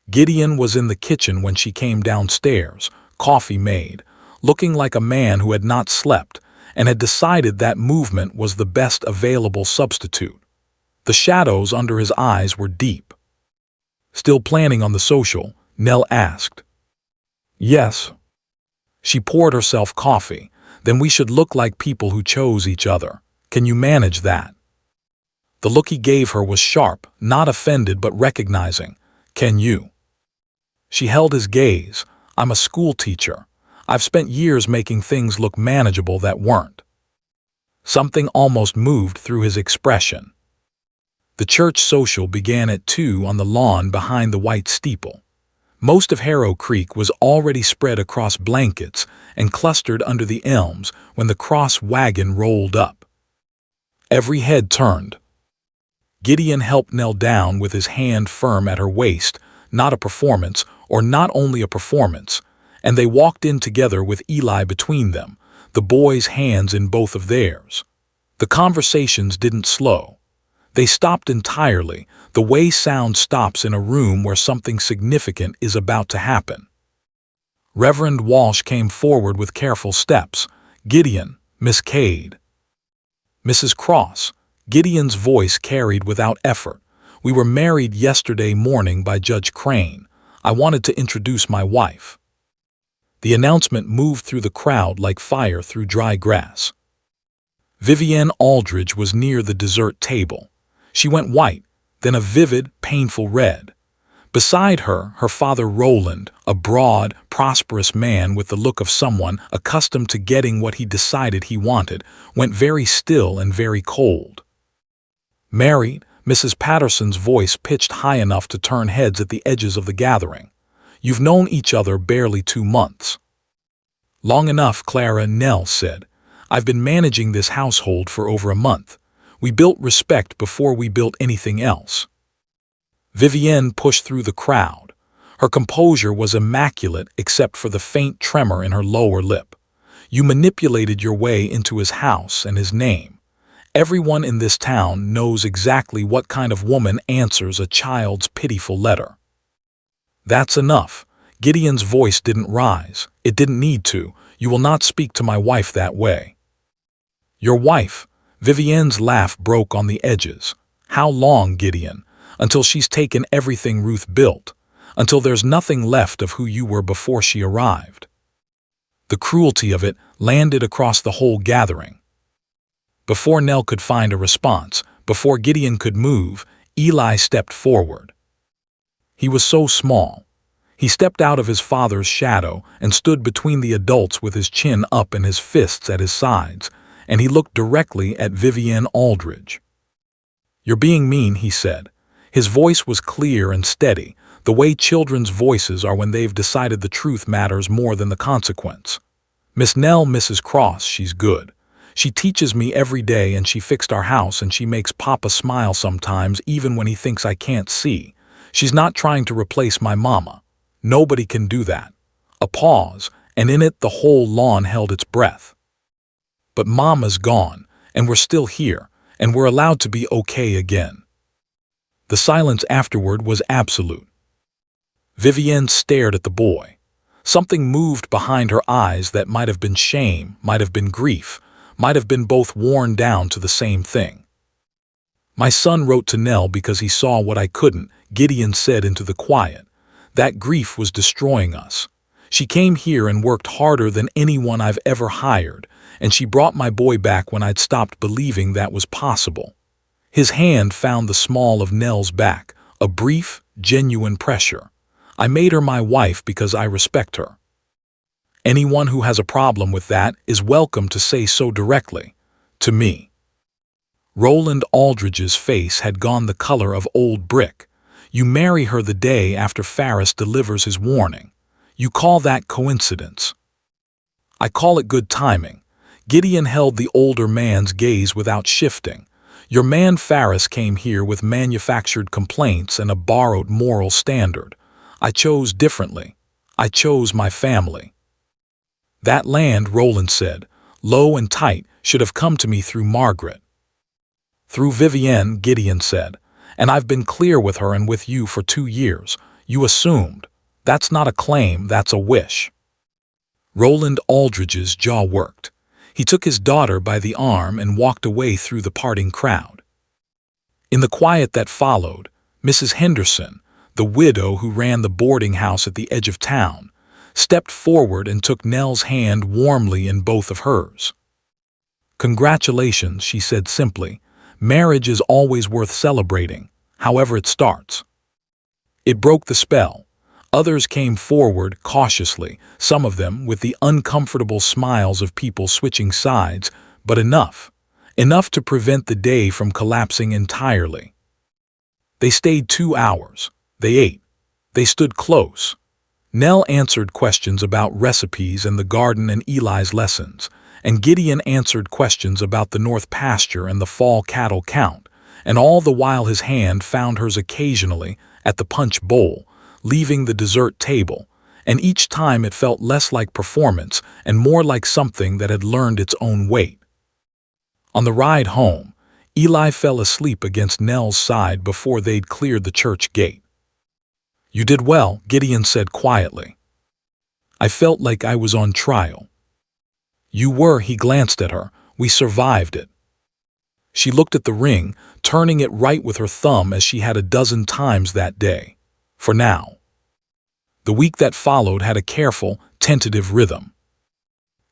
Gideon was in the kitchen when she came downstairs, coffee made, looking like a man who had not slept and had decided that movement was the best available substitute. The shadows under his eyes were deep. "Still planning on the social?" Nell asked. "Yes." She poured herself coffee. "Then we should look like people who chose each other. Can you manage that?" The look he gave her was sharp, not offended but recognizing. "Can you?" She held his gaze. "I'm a school teacher. I've spent years making things look manageable that weren't." Something almost moved through his expression. The church social began at 2 on the lawn behind the white steeple. Most of Harrow Creek was already spread across blankets and clustered under the elms when the cross wagon rolled up. Every head turned. Gideon helped Nell down with his hand firm at her waist, not a performance, or not only a performance, and they walked in together with Eli between them, the boy's hands in both of theirs. The conversations didn't slow. They stopped entirely, the way sound stops in a room where something significant is about to happen. Reverend Walsh came forward with careful steps. "Gideon, Miss Cade." "Mrs. Cross." Gideon's voice carried without effort. "We were married yesterday morning by Judge Crane. I wanted to introduce my wife." The announcement moved through the crowd like fire through dry grass. Vivienne Aldridge was near the dessert table. She went white, then a vivid, painful red. Beside her, her father Roland, a broad, prosperous man with the look of someone accustomed to getting what he decided he wanted, went very still and very cold. "Married?" Mrs. Patterson's voice pitched high enough to turn heads at the edges of the gathering. "You've known each other barely 2 months." "Long enough," Clara Nell said. "I've been managing this household for over a month. We built respect before we built anything else." Vivienne pushed through the crowd. Her composure was immaculate except for the faint tremor in her lower lip. "You manipulated your way into his house and his name. Everyone in this town knows exactly what kind of woman answers a child's pitiful letter." "That's enough." Gideon's voice didn't rise. "It didn't need to. You will not speak to my wife that way." "Your wife?" Vivienne's laugh broke on the edges. "How long, Gideon? Until she's taken everything Ruth built. Until there's nothing left of who you were before she arrived." The cruelty of it landed across the whole gathering. Before Nell could find a response, before Gideon could move, Eli stepped forward. He was so small. He stepped out of his father's shadow and stood between the adults with his chin up and his fists at his sides, and he looked directly at Vivienne Aldridge. "You're being mean," he said. His voice was clear and steady, the way children's voices are when they've decided the truth matters more than the consequence. Miss Nell, Mrs. Cross, she's good. She teaches me every day and she fixed our house and she makes Papa smile sometimes even when he thinks I can't see. She's not trying to replace my mama. Nobody can do that. A pause, and in it the whole lawn held its breath. But Mama's gone, and we're still here, and we're allowed to be okay again. The silence afterward was absolute. Vivienne stared at the boy. Something moved behind her eyes that might have been shame, might have been grief, might have been both worn down to the same thing. My son wrote to Nell because he saw what I couldn't, Gideon said into the quiet. That grief was destroying us. She came here and worked harder than anyone I've ever hired, and she brought my boy back when I'd stopped believing that was possible. His hand found the small of Nell's back, a brief, genuine pressure. I made her my wife because I respect her. Anyone who has a problem with that is welcome to say so directly. To me. Roland Aldridge's face had gone the color of old brick. You marry her the day after Ferris delivers his warning. You call that coincidence. I call it good timing. Gideon held the older man's gaze without shifting. Your man Ferris came here with manufactured complaints and a borrowed moral standard. I chose differently. I chose my family. That land, Roland said, low and tight, should have come to me through Margaret. Through Vivienne, Gideon said, and I've been clear with her and with you for 2 years. You assumed. That's not a claim, that's a wish. Roland Aldridge's jaw worked. He took his daughter by the arm and walked away through the parting crowd. In the quiet that followed, Mrs. Henderson, the widow who ran the boarding house at the edge of town, stepped forward and took Nell's hand warmly in both of hers. Congratulations, she said simply. Marriage is always worth celebrating, however it starts. It broke the spell. Others came forward cautiously, some of them with the uncomfortable smiles of people switching sides, but enough to prevent the day from collapsing entirely. They stayed 2 hours. They ate. They stood close. Nell answered questions about recipes and the garden and Eli's lessons, and Gideon answered questions about the north pasture and the fall cattle count, and all the while his hand found hers occasionally at the punch bowl, leaving the dessert table, and each time it felt less like performance and more like something that had learned its own weight. On the ride home, Eli fell asleep against Nell's side before they'd cleared the church gate. You did well, Gideon said quietly. I felt like I was on trial. You were, he glanced at her. We survived it. She looked at the ring, turning it right with her thumb as she had a dozen times that day. For now. The week that followed had a careful, tentative rhythm.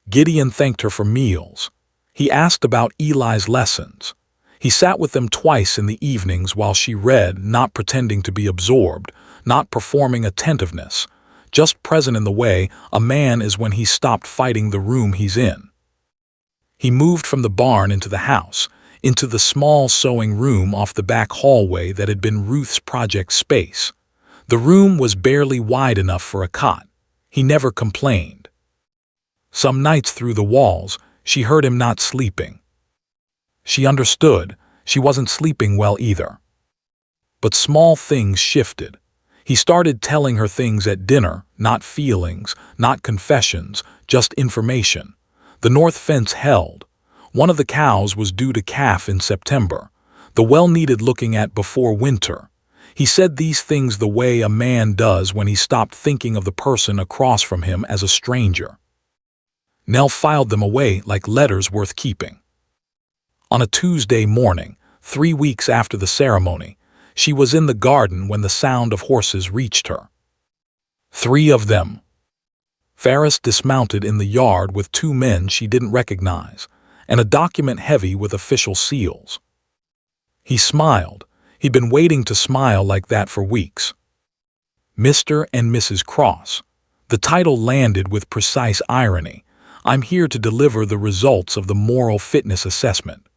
Gideon thanked her for meals. He asked about Eli's lessons. He sat with them twice in the evenings while she read, not pretending to be absorbed, not performing attentiveness, just present in the way a man is when he's stopped fighting the room he's in. He moved from the barn into the house, into the small sewing room off the back hallway that had been Ruth's project space. The room was barely wide enough for a cot. He never complained. Some nights through the walls, she heard him not sleeping. She understood. She wasn't sleeping well either. But small things shifted. He started telling her things at dinner, not feelings, not confessions, just information. The north fence held. One of the cows was due to calf in September. The well needed looking at before winter. He said these things the way a man does when he stopped thinking of the person across from him as a stranger. Nell filed them away like letters worth keeping. On a Tuesday morning, 3 weeks after the ceremony, she was in the garden when the sound of horses reached her. 3 of them. Ferris dismounted in the yard with 2 men she didn't recognize, and a document heavy with official seals. He smiled. He'd been waiting to smile like that for weeks. Mr. and Mrs. Cross. The title landed with precise irony. I'm here to deliver the results of the moral fitness assessment.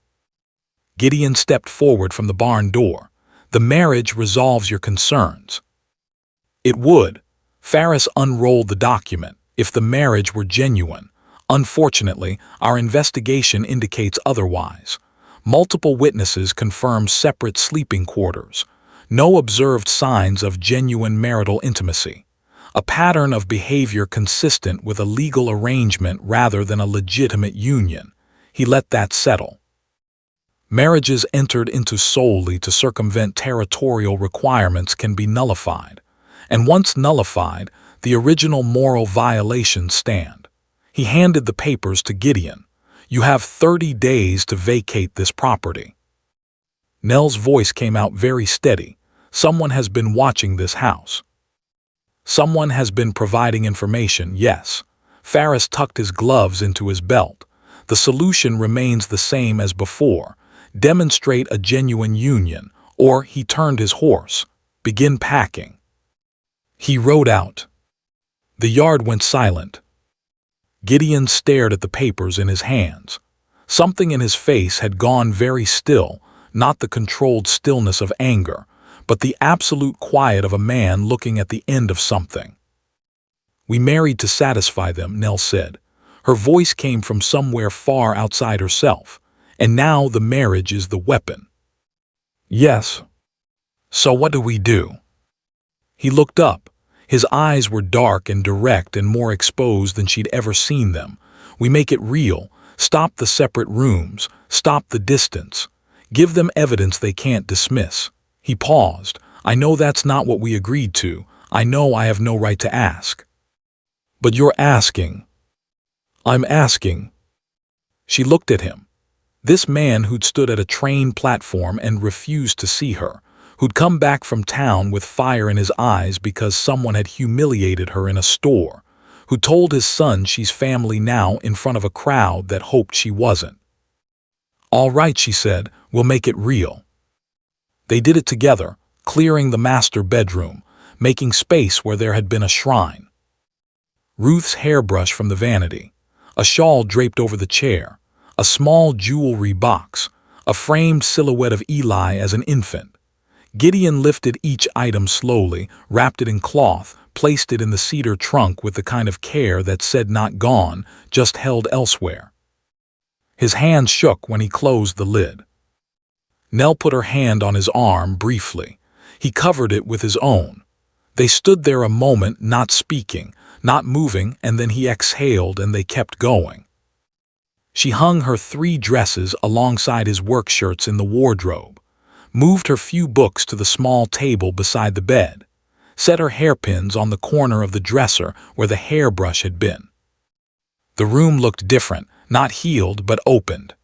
Gideon stepped forward from the barn door. The marriage resolves your concerns. It would. Ferris unrolled the document, if the marriage were genuine. Unfortunately, our investigation indicates otherwise. Multiple witnesses confirm separate sleeping quarters. No observed signs of genuine marital intimacy. A pattern of behavior consistent with a legal arrangement rather than a legitimate union. He let that settle. Marriages entered into solely to circumvent territorial requirements can be nullified. And once nullified, the original moral violations stand. He handed the papers to Gideon. You have 30 days to vacate this property. Nell's voice came out very steady. Someone has been watching this house. Someone has been providing information, yes. Ferris tucked his gloves into his belt. The solution remains the same as before. Demonstrate a genuine union, or he turned his horse. Begin packing. He rode out. The yard went silent. Gideon stared at the papers in his hands. Something in his face had gone very still, not the controlled stillness of anger, but the absolute quiet of a man looking at the end of something. We married to satisfy them, Nell said. Her voice came from somewhere far outside herself, and now the marriage is the weapon. Yes. So what do we do? He looked up. His eyes were dark and direct and more exposed than she'd ever seen them. We make it real. Stop the separate rooms. Stop the distance. Give them evidence they can't dismiss. He paused. I know that's not what we agreed to. I know I have no right to ask. But you're asking. I'm asking. She looked at him. This man who'd stood at a train platform and refused to see her, who'd come back from town with fire in his eyes because someone had humiliated her in a store, who told his son she's family now in front of a crowd that hoped she wasn't. All right, she said, we'll make it real. They did it together, clearing the master bedroom, making space where there had been a shrine. Ruth's hairbrush from the vanity, a shawl draped over the chair, a small jewelry box, a framed silhouette of Eli as an infant. Gideon lifted each item slowly, wrapped it in cloth, placed it in the cedar trunk with the kind of care that said not gone, just held elsewhere. His hand shook when he closed the lid. Nell put her hand on his arm briefly. He covered it with his own. They stood there a moment, not speaking, not moving, and then he exhaled and they kept going. She hung her 3 dresses alongside his work shirts in the wardrobe, moved her few books to the small table beside the bed, set her hairpins on the corner of the dresser where the hairbrush had been. The room looked different, not healed but opened.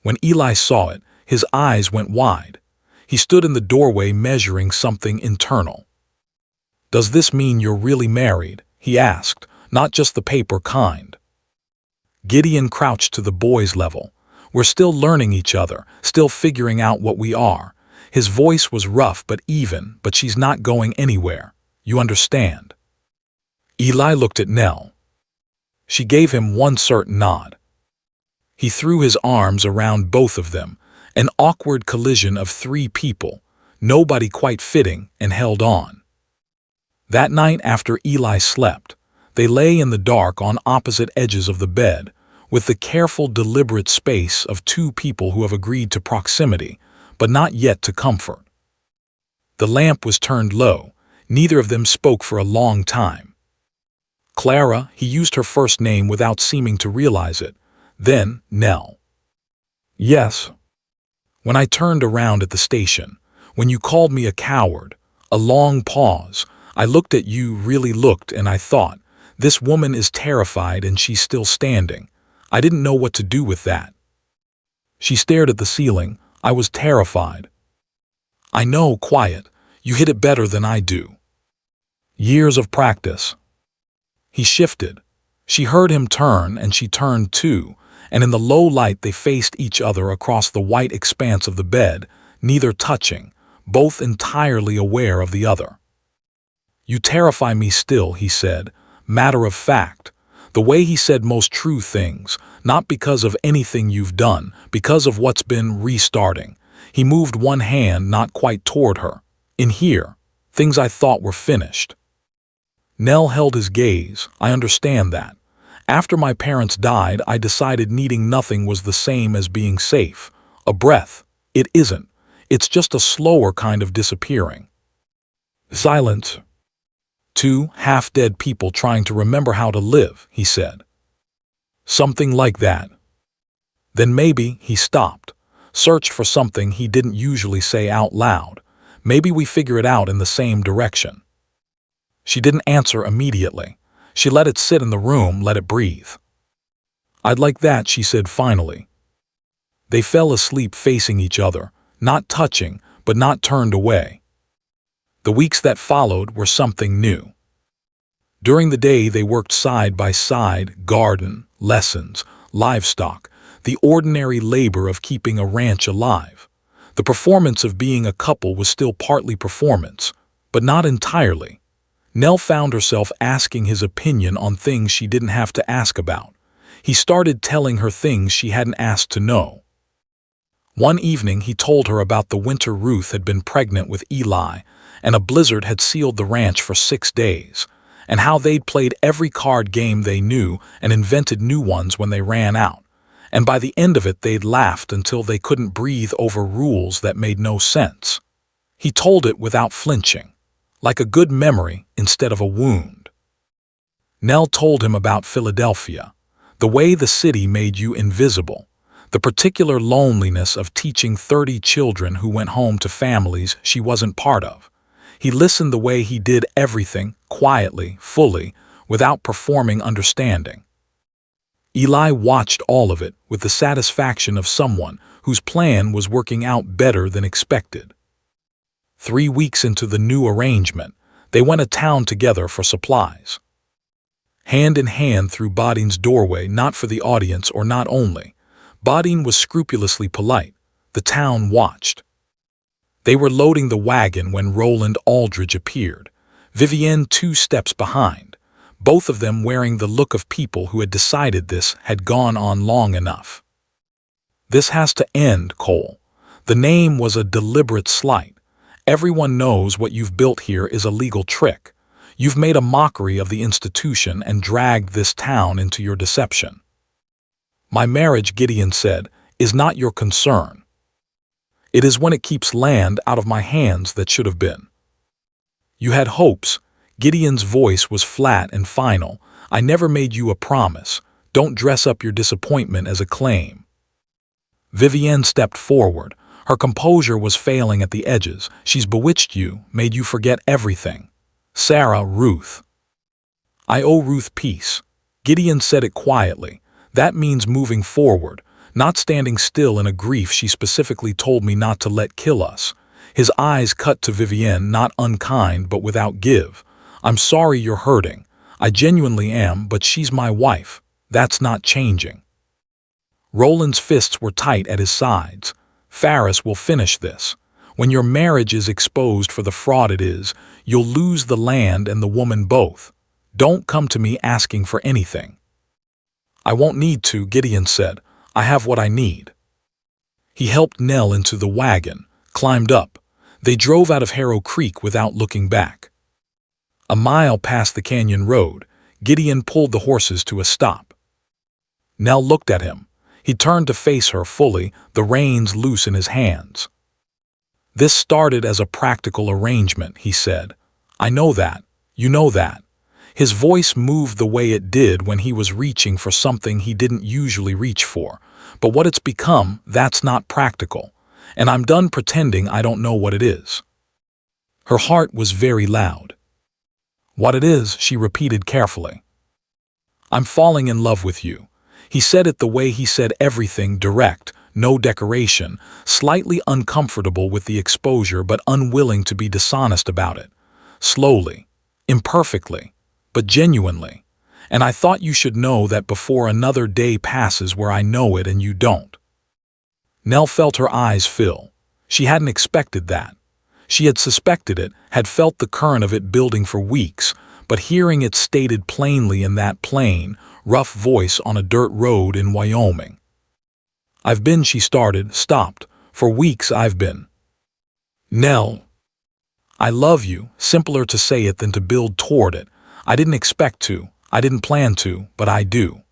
When Eli saw it, his eyes went wide. He stood in the doorway measuring something internal. Does this mean you're really married? He asked, not just the paper kind. Gideon crouched to the boy's level. We're still learning each other, still figuring out what we are. His voice was rough but even, but she's not going anywhere. You understand? Eli looked at Nell. She gave him one certain nod. He threw his arms around both of them, an awkward collision of 3 people, nobody quite fitting, and held on. That night after Eli slept, they lay in the dark on opposite edges of the bed, with the careful, deliberate space of 2 people who have agreed to proximity, but not yet to comfort. The lamp was turned low. Neither of them spoke for a long time. Clara, he used her first name without seeming to realize it. Then, Nell. Yes. When I turned around at the station, when you called me a coward, a long pause, I looked at you, really looked, and I thought, this woman is terrified and she's still standing. I didn't know what to do with that. She stared at the ceiling. I was terrified. I know, quiet. You hit it better than I do. Years of practice. He shifted. She heard him turn, and she turned too, and in the low light they faced each other across the white expanse of the bed, neither touching, both entirely aware of the other. You terrify me still, he said, matter of fact. The way he said most true things, not because of anything you've done, because of what's been restarting. He moved one hand not quite toward her. In here, things I thought were finished. Nell held his gaze. I understand that. After my parents died, I decided needing nothing was the same as being safe. A breath. It isn't. It's just a slower kind of disappearing. Silence. Two half-dead people trying to remember how to live, he said. Something like that. Then maybe he stopped. Searched for something he didn't usually say out loud. Maybe we figure it out in the same direction. She didn't answer immediately. She let it sit in the room, let it breathe. I'd like that, she said finally. They fell asleep facing each other, not touching, but not turned away. The weeks that followed were something new. During the day they worked side by side, garden, lessons, livestock, the ordinary labor of keeping a ranch alive. The performance of being a couple was still partly performance, but not entirely. Nell found herself asking his opinion on things she didn't have to ask about. He started telling her things she hadn't asked to know. One evening he told her about the winter Ruth had been pregnant with Eli, and a blizzard had sealed the ranch for 6 days, and how they'd played every card game they knew and invented new ones when they ran out. And by the end of it they'd laughed until they couldn't breathe over rules that made no sense. He told it without flinching, like a good memory instead of a wound. Nell told him about Philadelphia, the way the city made you invisible, the particular loneliness of teaching 30 children who went home to families she wasn't part of. He listened the way he did everything, quietly, fully, without performing understanding. Eli watched all of it with the satisfaction of someone whose plan was working out better than expected. 3 weeks into the new arrangement, they went to town together for supplies. Hand in hand through Bodine's doorway, not for the audience or not only. Bodine was scrupulously polite. The town watched. They were loading the wagon when Roland Aldridge appeared, Vivienne 2 steps behind, both of them wearing the look of people who had decided this had gone on long enough. This has to end, Cole. The name was a deliberate slight. Everyone knows what you've built here is a legal trick. You've made a mockery of the institution and dragged this town into your deception. My marriage, Gideon said, is not your concern. It is when it keeps land out of my hands that should have been. You had hopes. Gideon's voice was flat and final. I never made you a promise. Don't dress up your disappointment as a claim. Vivienne stepped forward. Her composure was failing at the edges. She's bewitched you, made you forget everything. Sarah, Ruth. I owe Ruth peace. Gideon said it quietly. That means moving forward, not standing still in a grief she specifically told me not to let kill us. His eyes cut to Vivienne, not unkind but without give. I'm sorry you're hurting. I genuinely am, but she's my wife. That's not changing. Roland's fists were tight at his sides. Ferris will finish this. When your marriage is exposed for the fraud it is, you'll lose the land and the woman both. Don't come to me asking for anything. I won't need to, Gideon said. I have what I need. He helped Nell into the wagon, climbed up. They drove out of Harrow Creek without looking back. A mile past the canyon road, Gideon pulled the horses to a stop. Nell looked at him. He turned to face her fully, the reins loose in his hands. This started as a practical arrangement, he said. I know that. You know that. His voice moved the way it did when he was reaching for something he didn't usually reach for. But what it's become, that's not practical. And I'm done pretending I don't know what it is. Her heart was very loud. What it is, she repeated carefully. I'm falling in love with you. He said it the way he said everything, direct, no decoration, slightly uncomfortable with the exposure but unwilling to be dishonest about it. Slowly, imperfectly, but genuinely. And I thought you should know that before another day passes where I know it and you don't. Nell felt her eyes fill. She hadn't expected that. She had suspected it, had felt the current of it building for weeks, but hearing it stated plainly in that plain, rough voice on a dirt road in Wyoming. I've been, she started, stopped, For weeks I've been. Nell, I love you, simpler to say it than to build toward it. I didn't expect to, I didn't plan to, but I do.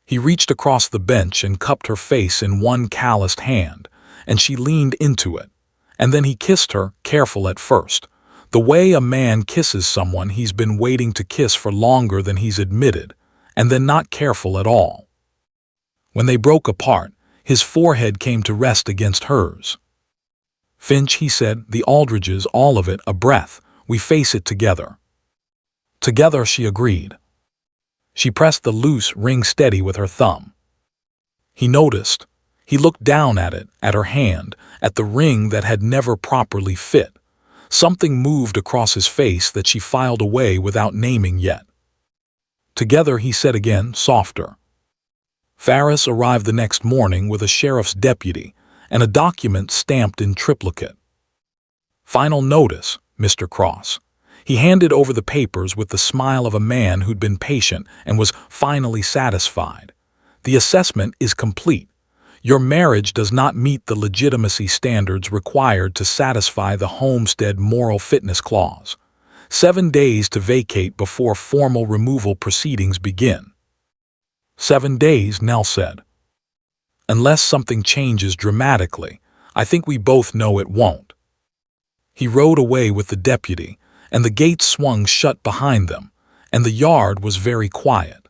He reached across the bench and cupped her face in one calloused hand, and she leaned into it. And then he kissed her, careful at first, the way a man kisses someone he's been waiting to kiss for longer than he's admitted, and then not careful at all. When they broke apart, his forehead came to rest against hers. Finch, he said, the Aldridges, all of it, a breath, we face it together. Together, she agreed. She pressed the loose ring steady with her thumb. He noticed. He looked down at it, at her hand, at the ring that had never properly fit. Something moved across his face that she filed away without naming yet. Together, he said again, softer. Ferris arrived the next morning with a sheriff's deputy and a document stamped in triplicate. Final notice, Mr. Cross. He handed over the papers with the smile of a man who'd been patient and was finally satisfied. The assessment is complete. Your marriage does not meet the legitimacy standards required to satisfy the Homestead Moral Fitness Clause. 7 days to vacate before formal removal proceedings begin. 7 days, Nell said. Unless something changes dramatically, I think we both know it won't. He rode away with the deputy, and the gate swung shut behind them, and the yard was very quiet.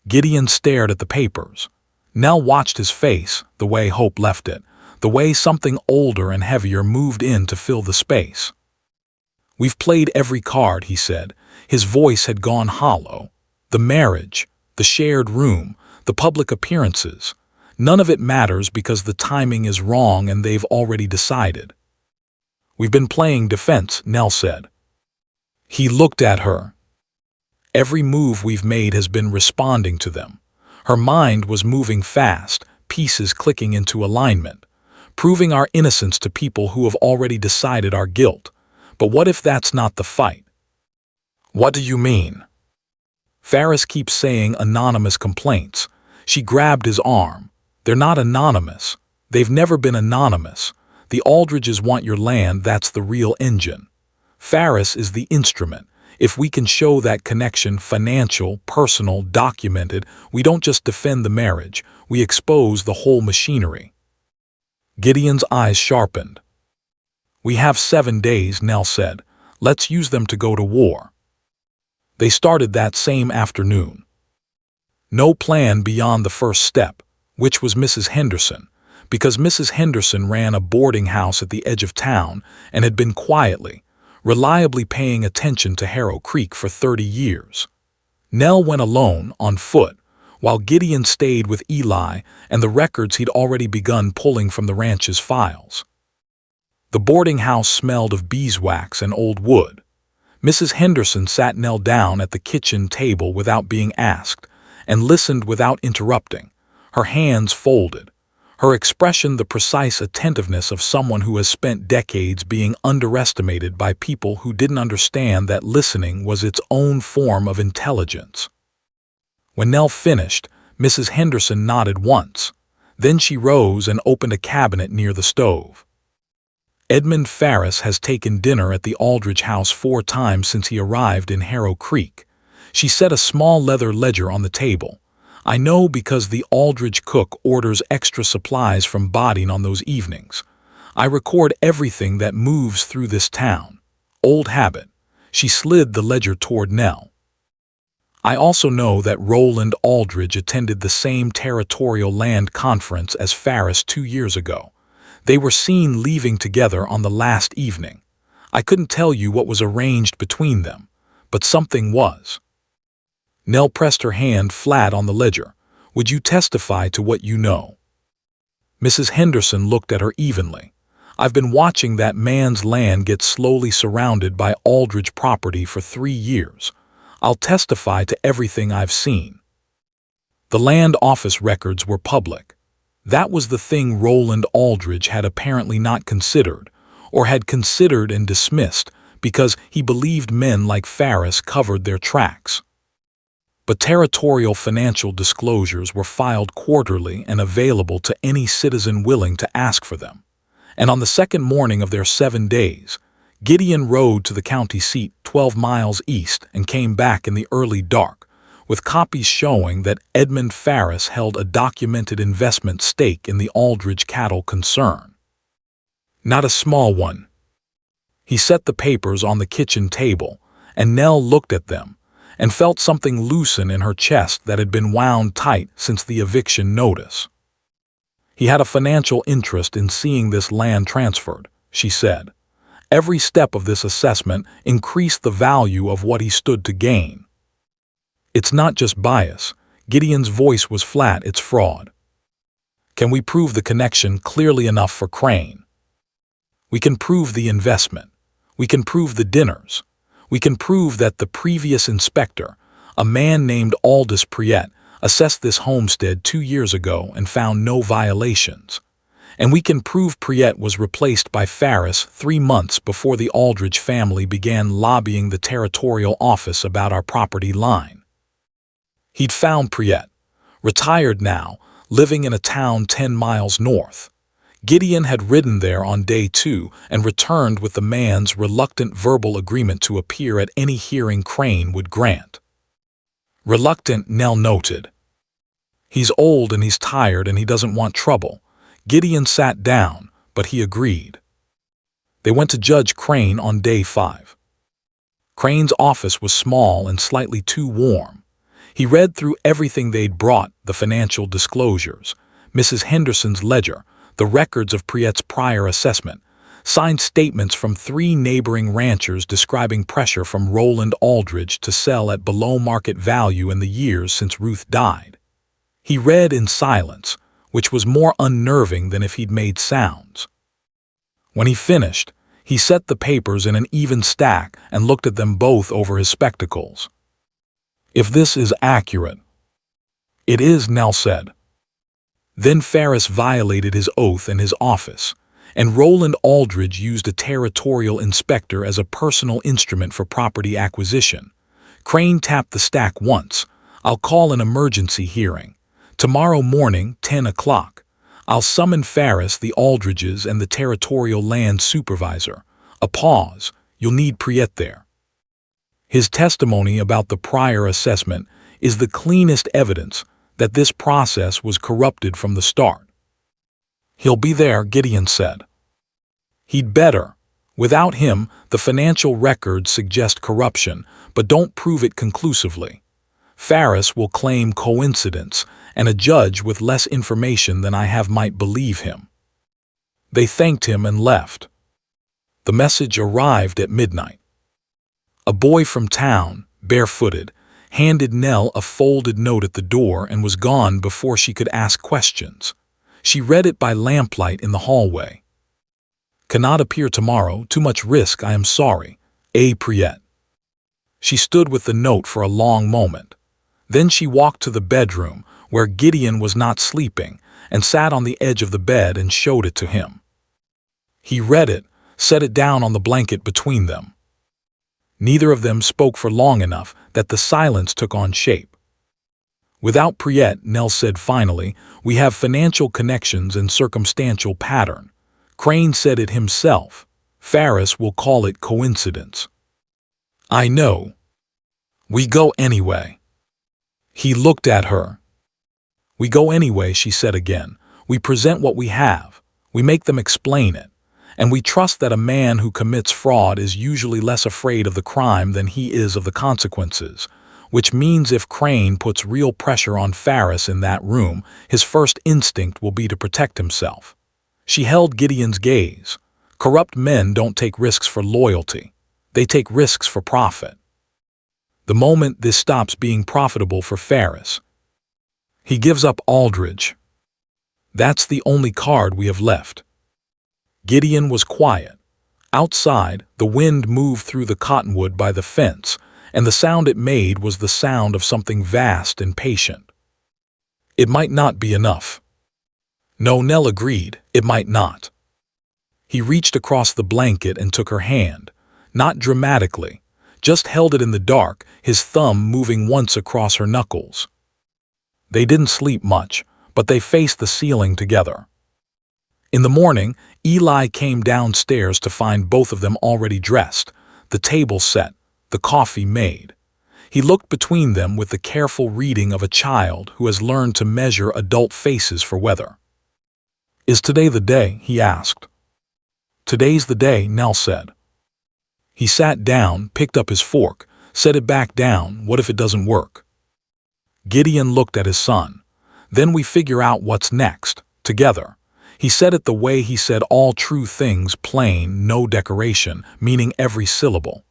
Gideon stared at the papers. Nell watched his face, the way hope left it, the way something older and heavier moved in to fill the space. We've played every card, he said. His voice had gone hollow. The marriage, the shared room, the public appearances. None of it matters because the timing is wrong and they've already decided. We've been playing defense, Nell said. He looked at her. Every move we've made has been responding to them. Her mind was moving fast, pieces clicking into alignment, proving our innocence to people who have already decided our guilt. But what if that's not the fight? What do you mean? Ferris keeps saying anonymous complaints. She grabbed his arm. They're not anonymous. They've never been anonymous. The Aldridges want your land, that's the real engine. Ferris is the instrument. If we can show that connection, financial, personal, documented, we don't just defend the marriage, we expose the whole machinery. Gideon's eyes sharpened. We have 7 days, Nell said. Let's use them to go to war. They started that same afternoon. No plan beyond the first step, which was Mrs. Henderson, because Mrs. Henderson ran a boarding house at the edge of town and had been quietly, reliably paying attention to Harrow Creek for 30 years. Nell went alone, on foot, while Gideon stayed with Eli and the records he'd already begun pulling from the ranch's files. The boarding house smelled of beeswax and old wood. Mrs. Henderson sat Nell down at the kitchen table without being asked, and listened without interrupting, her hands folded, her expression the precise attentiveness of someone who has spent decades being underestimated by people who didn't understand that listening was its own form of intelligence. When Nell finished, Mrs. Henderson nodded once. Then she rose and opened a cabinet near the stove. Edmund Ferris has taken dinner at the Aldridge house 4 times since he arrived in Harrow Creek. She set a small leather ledger on the table. I know because the Aldridge cook orders extra supplies from Bodine on those evenings. I record everything that moves through this town. Old habit. She slid the ledger toward Nell. I also know that Roland Aldridge attended the same territorial land conference as Ferris 2 years ago. They were seen leaving together on the last evening. I couldn't tell you what was arranged between them, but something was. Nell pressed her hand flat on the ledger. Would you testify to what you know? Mrs. Henderson looked at her evenly. I've been watching that man's land get slowly surrounded by Aldridge property for 3 years. I'll testify to everything I've seen. The land office records were public. That was the thing Roland Aldridge had apparently not considered, or had considered and dismissed, because he believed men like Ferris covered their tracks. But territorial financial disclosures were filed quarterly and available to any citizen willing to ask for them. And on the second morning of their 7 days, Gideon rode to the county seat 12 miles east and came back in the early dark, with copies showing that Edmund Ferris held a documented investment stake in the Aldridge cattle concern. Not a small one. He set the papers on the kitchen table, and Nell looked at them and felt something loosen in her chest that had been wound tight since the eviction notice. He had a financial interest in seeing this land transferred, she said. Every step of this assessment increased the value of what he stood to gain. It's not just bias. Gideon's voice was flat, it's fraud. Can we prove the connection clearly enough for Crane? We can prove the investment. We can prove the dinners. We can prove that the previous inspector, a man named Aldous Priet, assessed this homestead 2 years ago and found no violations. And we can prove Priet was replaced by Ferris 3 months before the Aldridge family began lobbying the territorial office about our property line. He'd found Priet, retired now, living in a town 10 miles north. Gideon had ridden there on day 2 and returned with the man's reluctant verbal agreement to appear at any hearing Crane would grant. Reluctant, Nell noted. He's old and he's tired and he doesn't want trouble. Gideon sat down, but he agreed. They went to Judge Crane on day 5. Crane's office was small and slightly too warm. He read through everything they'd brought, the financial disclosures, Mrs. Henderson's ledger, the records of Priet's prior assessment, signed statements from 3 neighboring ranchers describing pressure from Roland Aldridge to sell at below-market value in the years since Ruth died. He read in silence, which was more unnerving than if he'd made sounds. When he finished, he set the papers in an even stack and looked at them both over his spectacles. If this is accurate. It is, Nell said. Then Ferris violated his oath in his office, and Roland Aldridge used a territorial inspector as a personal instrument for property acquisition. Crane tapped the stack once. I'll call an emergency hearing. Tomorrow morning, 10 o'clock. I'll summon Ferris, the Aldridges, and the territorial land supervisor. A pause. You'll need Priet there. His testimony about the prior assessment is the cleanest evidence that this process was corrupted from the start. He'll be there, Gideon said. He'd better. Without him, the financial records suggest corruption, but don't prove it conclusively. Ferris will claim coincidence, and a judge with less information than I have might believe him. They thanked him and left. The message arrived at midnight. A boy from town, barefooted, handed Nell a folded note at the door and was gone before she could ask questions. She read it by lamplight in the hallway. Cannot appear tomorrow, too much risk, I am sorry. A. Priet. She stood with the note for a long moment. Then she walked to the bedroom, where Gideon was not sleeping, and sat on the edge of the bed and showed it to him. He read it, set it down on the blanket between them. Neither of them spoke for long enough that the silence took on shape. Without Priet, Nell said finally, we have financial connections and circumstantial pattern. Crane said it himself. Ferris will call it coincidence. I know. We go anyway. He looked at her. We go anyway, she said again. We present what we have. We make them explain it. And we trust that a man who commits fraud is usually less afraid of the crime than he is of the consequences, which means if Crane puts real pressure on Ferris in that room, his first instinct will be to protect himself. She held Gideon's gaze. Corrupt men don't take risks for loyalty. They take risks for profit. The moment this stops being profitable for Ferris, he gives up Aldridge. That's the only card we have left. Gideon was quiet. Outside, the wind moved through the cottonwood by the fence, and the sound it made was the sound of something vast and patient. It might not be enough. No, Nell agreed, it might not. He reached across the blanket and took her hand, not dramatically, just held it in the dark, his thumb moving once across her knuckles. They didn't sleep much, but they faced the ceiling together. In the morning, Eli came downstairs to find both of them already dressed, the table set, the coffee made. He looked between them with the careful reading of a child who has learned to measure adult faces for weather. "Is today the day?" he asked. "Today's the day," Nell said. He sat down, picked up his fork, set it back down. "What if it doesn't work?" Gideon looked at his son. "Then we figure out what's next, together." He said it the way he said all true things, plain, no decoration, meaning every syllable.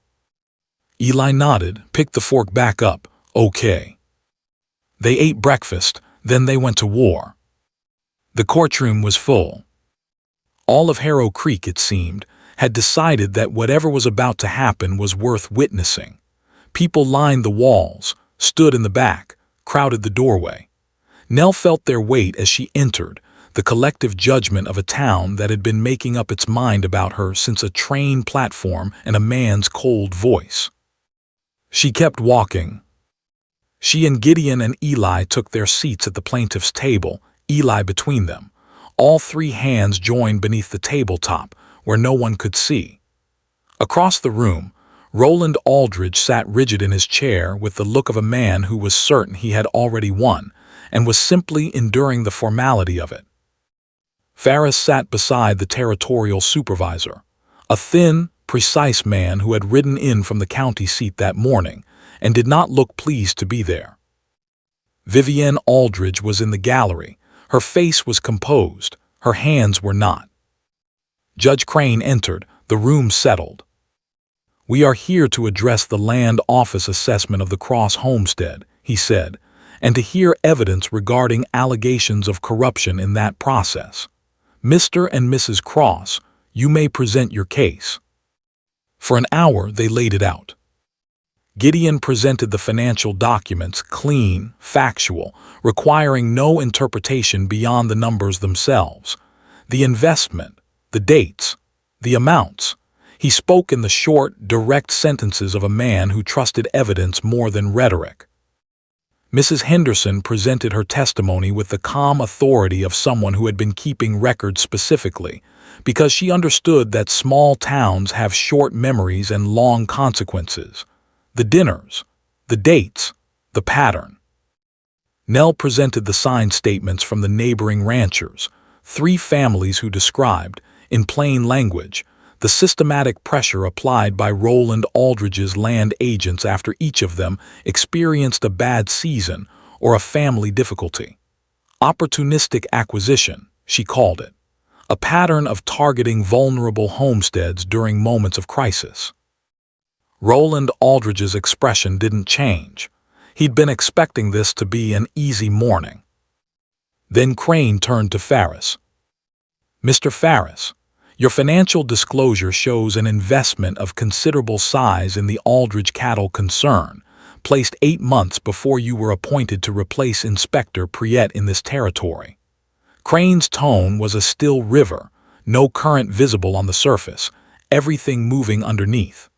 Eli nodded, picked the fork back up. "Okay." They ate breakfast, then they went to war. The courtroom was full. All of Harrow Creek, it seemed, had decided that whatever was about to happen was worth witnessing. People lined the walls, stood in the back, crowded the doorway. Nell felt their weight as she entered, the collective judgment of a town that had been making up its mind about her since a train platform and a man's cold voice. She kept walking. She and Gideon and Eli took their seats at the plaintiff's table, Eli between them. All three hands joined beneath the tabletop, where no one could see. Across the room, Roland Aldridge sat rigid in his chair with the look of a man who was certain he had already won and was simply enduring the formality of it. Ferris sat beside the territorial supervisor, a thin, precise man who had ridden in from the county seat that morning and did not look pleased to be there. Vivienne Aldridge was in the gallery. Her face was composed, her hands were not. Judge Crane entered, the room settled. "We are here to address the land office assessment of the Cross homestead," he said, "and to hear evidence regarding allegations of corruption in that process. Mr. and Mrs. Cross, you may present your case." For an hour they laid it out. Gideon presented the financial documents, clean, factual, requiring no interpretation beyond the numbers themselves. The investment, the dates, the amounts. He spoke in the short, direct sentences of a man who trusted evidence more than rhetoric. Mrs. Henderson presented her testimony with the calm authority of someone who had been keeping records specifically, because she understood that small towns have short memories and long consequences. The dinners, the dates, the pattern. Nell presented the signed statements from the neighboring ranchers, 3 families who described, in plain language, the systematic pressure applied by Roland Aldridge's land agents after each of them experienced a bad season or a family difficulty. Opportunistic acquisition, she called it, a pattern of targeting vulnerable homesteads during moments of crisis. Roland Aldridge's expression didn't change. He'd been expecting this to be an easy morning. Then Crane turned to Ferris. "Mr. Ferris, your financial disclosure shows an investment of considerable size in the Aldridge cattle concern, placed 8 months before you were appointed to replace Inspector Priet in this territory." Crane's tone was a still river, no current visible on the surface, everything moving underneath.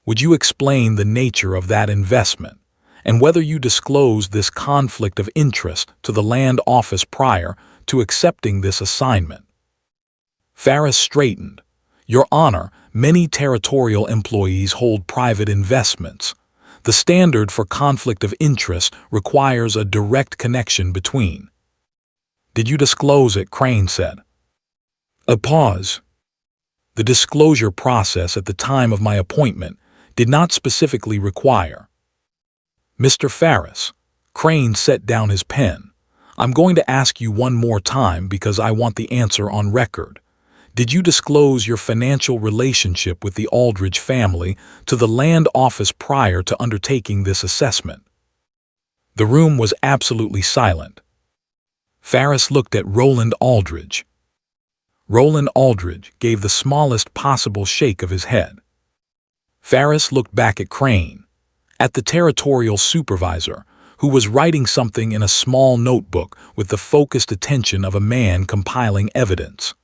"Would you explain the nature of that investment, and whether you disclosed this conflict of interest to the land office prior to accepting this assignment?" Ferris straightened. "Your Honor, many territorial employees hold private investments. The standard for conflict of interest requires a direct connection between." "Did you disclose it?" Crane said. A pause. "The disclosure process at the time of my appointment did not specifically require." "Mr. Ferris," Crane set down his pen, "I'm going to ask you one more time because I want the answer on record. Did you disclose your financial relationship with the Aldridge family to the land office prior to undertaking this assessment?" The room was absolutely silent. Ferris looked at Roland Aldridge. Roland Aldridge gave the smallest possible shake of his head. Ferris looked back at Crane, at the territorial supervisor, who was writing something in a small notebook with the focused attention of a man compiling evidence.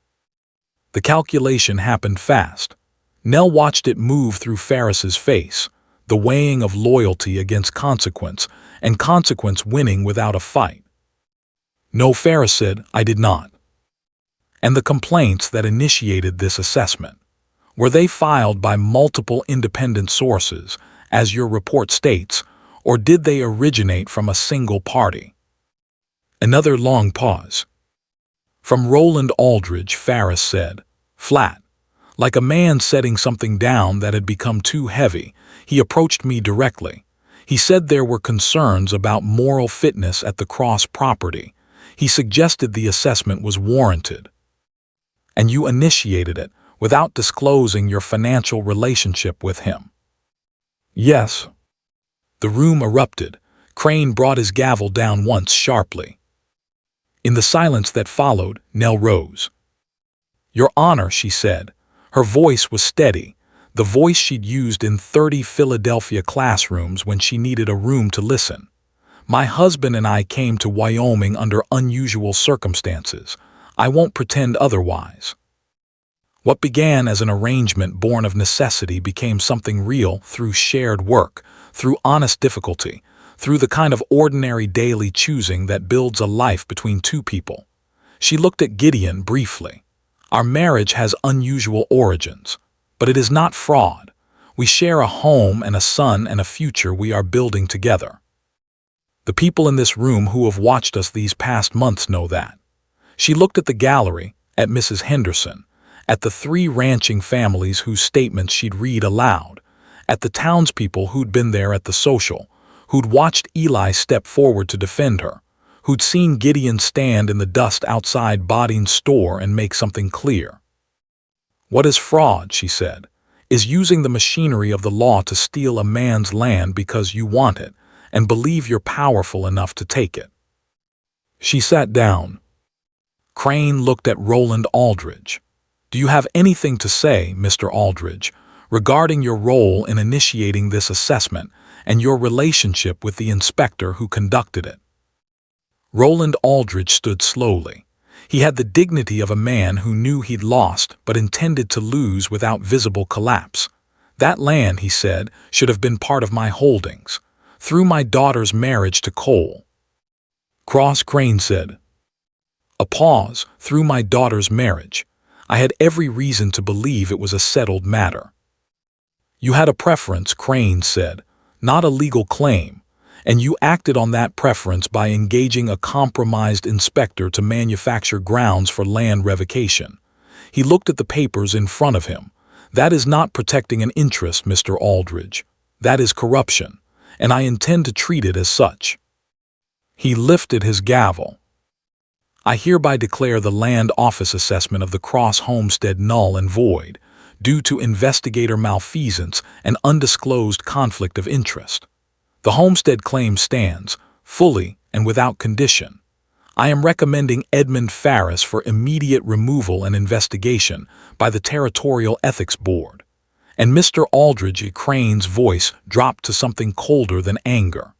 The calculation happened fast. Nell watched it move through Ferris's face, the weighing of loyalty against consequence, and consequence winning without a fight. No, Ferris said, I did not. And the complaints that initiated this assessment, were they filed by multiple independent sources, as your report states, or did they originate from a single party? Another long pause. From Roland Aldridge, Ferris said, flat. Like a man setting something down that had become too heavy, he approached me directly. He said there were concerns about moral fitness at the Cross property. He suggested the assessment was warranted. And you initiated it without disclosing your financial relationship with him. Yes. The room erupted. Crane brought his gavel down once sharply. In the silence that followed, Nell rose. Your Honor, she said. Her voice was steady, the voice she'd used in 30 Philadelphia classrooms when she needed a room to listen. My husband and I came to Wyoming under unusual circumstances. I won't pretend otherwise. What began as an arrangement born of necessity became something real through shared work, through honest difficulty, through the kind of ordinary daily choosing that builds a life between two people. She looked at Gideon briefly. Our marriage has unusual origins, but it is not fraud. We share a home and a son and a future we are building together. The people in this room who have watched us these past months know that. She looked at the gallery, at Mrs. Henderson, at the 3 ranching families whose statements she'd read aloud, at the townspeople who'd been there at the social, who'd watched Eli step forward to defend her, who'd seen Gideon stand in the dust outside Bodine's store and make something clear. What is fraud, she said, is using the machinery of the law to steal a man's land because you want it and believe you're powerful enough to take it. She sat down. Crane looked at Roland Aldridge. Do you have anything to say, Mr. Aldridge, regarding your role in initiating this assessment and your relationship with the inspector who conducted it? Roland Aldridge stood slowly. He had the dignity of a man who knew he'd lost but intended to lose without visible collapse. That land, he said, should have been part of my holdings, through my daughter's marriage to Cole. Cross, Crane said. A pause. Through my daughter's marriage. I had every reason to believe it was a settled matter. You had a preference, Crane said, not a legal claim, and you acted on that preference by engaging a compromised inspector to manufacture grounds for land revocation. He looked at the papers in front of him. That is not protecting an interest, Mr. Aldridge. That is corruption, and I intend to treat it as such. He lifted his gavel. I hereby declare the land office assessment of the Cross homestead null and void, due to investigator malfeasance and undisclosed conflict of interest. The homestead claim stands, fully and without condition. I am recommending Edmund Ferris for immediate removal and investigation by the Territorial Ethics Board. And Mr. Aldridge, Crane's voice dropped to something colder than anger.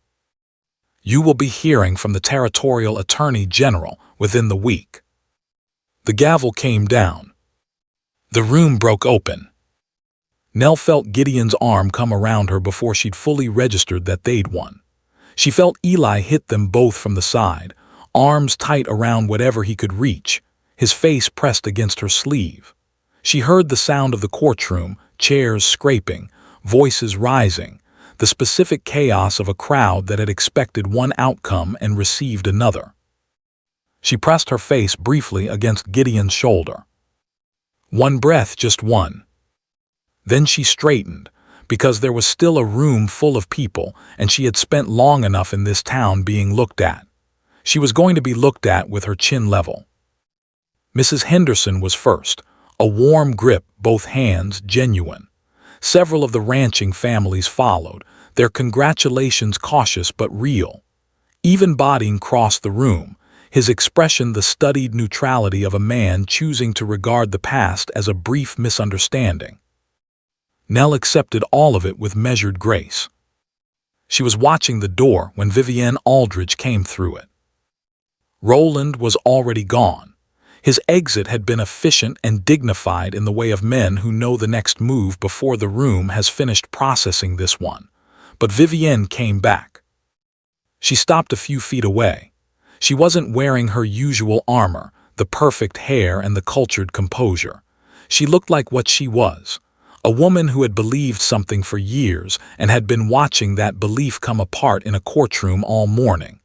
You will be hearing from the Territorial Attorney General within the week. The gavel came down. The room broke open. Nell felt Gideon's arm come around her before she'd fully registered that they'd won. She felt Eli hit them both from the side, arms tight around whatever he could reach, his face pressed against her sleeve. She heard the sound of the courtroom, chairs scraping, voices rising, the specific chaos of a crowd that had expected one outcome and received another. She pressed her face briefly against Gideon's shoulder. One breath, just one. Then she straightened, because there was still a room full of people and she had spent long enough in this town being looked at. She was going to be looked at with her chin level. Mrs. Henderson was first, a warm grip, both hands genuine. Several of the ranching families followed, their congratulations cautious but real. Even Bodine crossed the room, his expression the studied neutrality of a man choosing to regard the past as a brief misunderstanding. Nell accepted all of it with measured grace. She was watching the door when Vivienne Aldridge came through it. Roland was already gone. His exit had been efficient and dignified in the way of men who know the next move before the room has finished processing this one. But Vivienne came back. She stopped a few feet away. She wasn't wearing her usual armor, the perfect hair and the cultured composure. She looked like what she was, a woman who had believed something for years and had been watching that belief come apart in a courtroom all morning.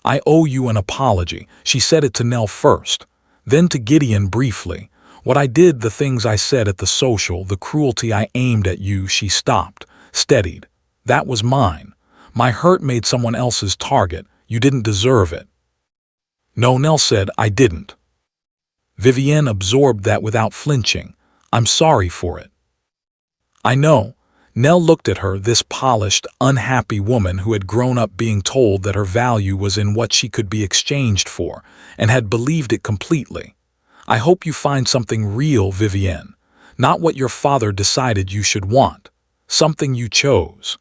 "I owe you an apology," she said it to Nell first, then to Gideon briefly. "What I did, the things I said at the social, the cruelty I aimed at you." She stopped, steadied. "That was mine. My hurt made someone else's target. You didn't deserve it." "No," Nell said, "I didn't." Vivienne absorbed that without flinching. "I'm sorry for it." "I know." Nell looked at her, this polished, unhappy woman who had grown up being told that her value was in what she could be exchanged for, and had believed it completely. "I hope you find something real, Vivienne. Not what your father decided you should want. Something you chose."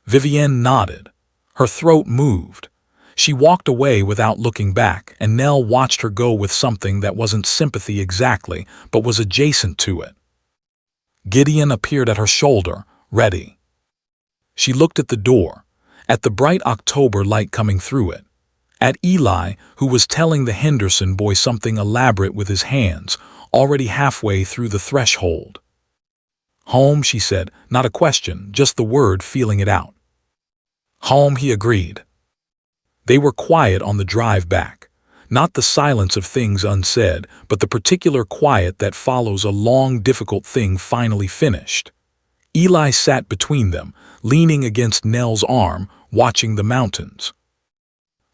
Vivienne nodded. Her throat moved. She walked away without looking back, and Nell watched her go with something that wasn't sympathy exactly, but was adjacent to it. Gideon appeared at her shoulder, ready. She looked at the door, at the bright October light coming through it, at Eli, who was telling the Henderson boy something elaborate with his hands, already halfway through the threshold. "Home," she said, not a question, just the word, feeling it out. "Home," he agreed. They were quiet on the drive back. Not the silence of things unsaid, but the particular quiet that follows a long, difficult thing finally finished. Eli sat between them, leaning against Nell's arm, watching the mountains.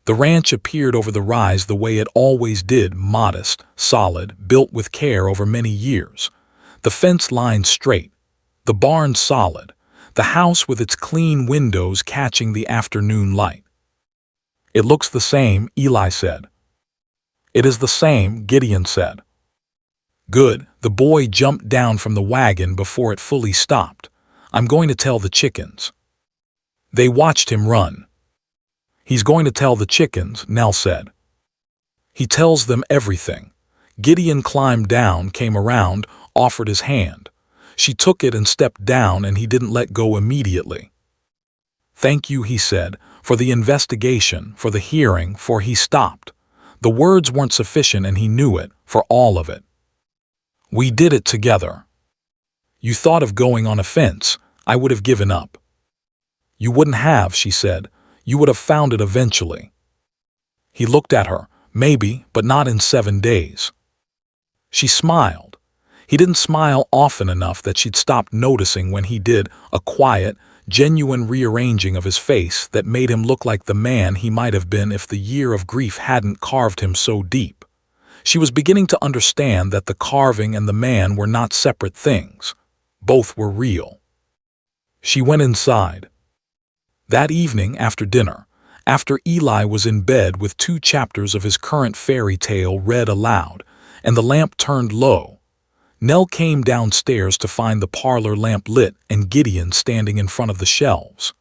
The ranch appeared over the rise the way it always did, modest, solid, built with care over many years. The fence line straight, the barn solid, the house with its clean windows catching the afternoon light. "It looks the same," Eli said. "It is the same," Gideon said. "Good." The boy jumped down from the wagon before it fully stopped. "I'm going to tell the chickens." They watched him run. "He's going to tell the chickens," Nell said. "He tells them everything." Gideon climbed down, came around, offered his hand. She took it and stepped down, and he didn't let go immediately. "Thank you," he said, "for the investigation, for the hearing, for..." He stopped. The words weren't sufficient, and he knew it, for all of it. "We did it together. You thought of going on a fence. I would have given up." "You wouldn't have," she said. "You would have found it eventually." He looked at her. "Maybe, but not in 7 days." She smiled. He didn't smile often enough that she'd stopped noticing when he did, a quiet, genuine rearranging of his face that made him look like the man he might have been if the year of grief hadn't carved him so deep. She was beginning to understand that the carving and the man were not separate things. Both were real. She went inside. That evening, after dinner, after Eli was in bed with 2 chapters of his current fairy tale read aloud, and the lamp turned low, Nell came downstairs to find the parlor lamp lit and Gideon standing in front of the shelves.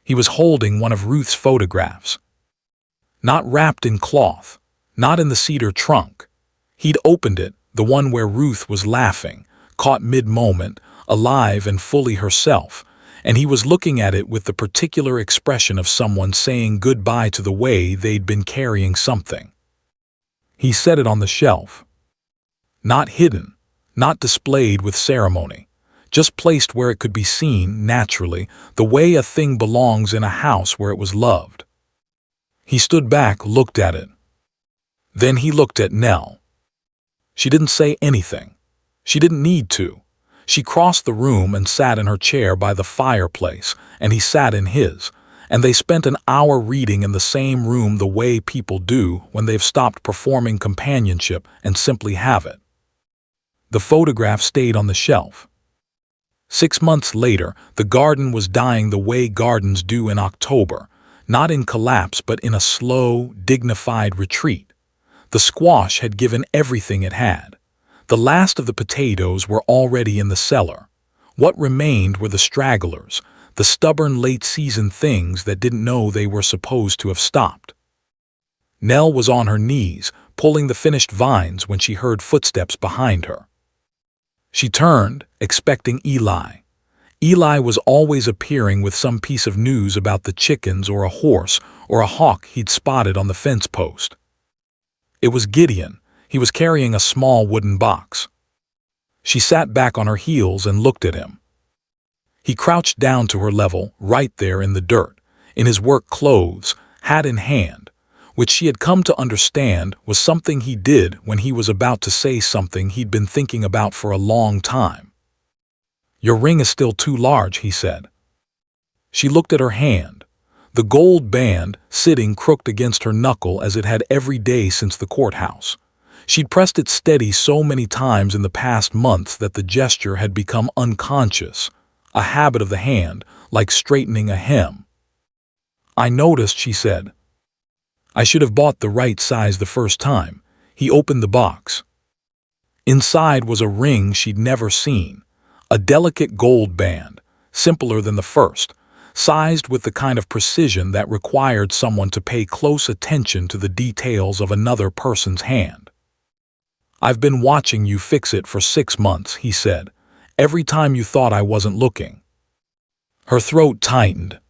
He was holding one of Ruth's photographs. Not wrapped in cloth, not in the cedar trunk. He'd opened it, the one where Ruth was laughing, caught mid-moment, alive and fully herself, and he was looking at it with the particular expression of someone saying goodbye to the way they'd been carrying something. He set it on the shelf. Not hidden, not displayed with ceremony, just placed where it could be seen naturally, the way a thing belongs in a house where it was loved. He stood back, looked at it. Then he looked at Nell. She didn't say anything. She didn't need to. She crossed the room and sat in her chair by the fireplace, and he sat in his, and they spent an hour reading in the same room the way people do when they've stopped performing companionship and simply have it. The photograph stayed on the shelf. 6 months later, the garden was dying the way gardens do in October, not in collapse but in a slow, dignified retreat. The squash had given everything it had. The last of the potatoes were already in the cellar. What remained were the stragglers, the stubborn late-season things that didn't know they were supposed to have stopped. Nell was on her knees, pulling the finished vines when she heard footsteps behind her. She turned, expecting Eli. Eli was always appearing with some piece of news about the chickens or a horse or a hawk he'd spotted on the fence post. It was Gideon. He was carrying a small wooden box. She sat back on her heels and looked at him. He crouched down to her level, right there in the dirt, in his work clothes, hat in hand, which she had come to understand was something he did when he was about to say something he'd been thinking about for a long time. "Your ring is still too large," he said. She looked at her hand, the gold band sitting crooked against her knuckle as it had every day since the courthouse. She'd pressed it steady so many times in the past months that the gesture had become unconscious, a habit of the hand, like straightening a hem. "I noticed," she said. "I should have bought the right size the first time." He opened the box. Inside was a ring she'd never seen, a delicate gold band, simpler than the first, sized with the kind of precision that required someone to pay close attention to the details of another person's hand. "I've been watching you fix it for 6 months," he said, "every time you thought I wasn't looking." Her throat tightened.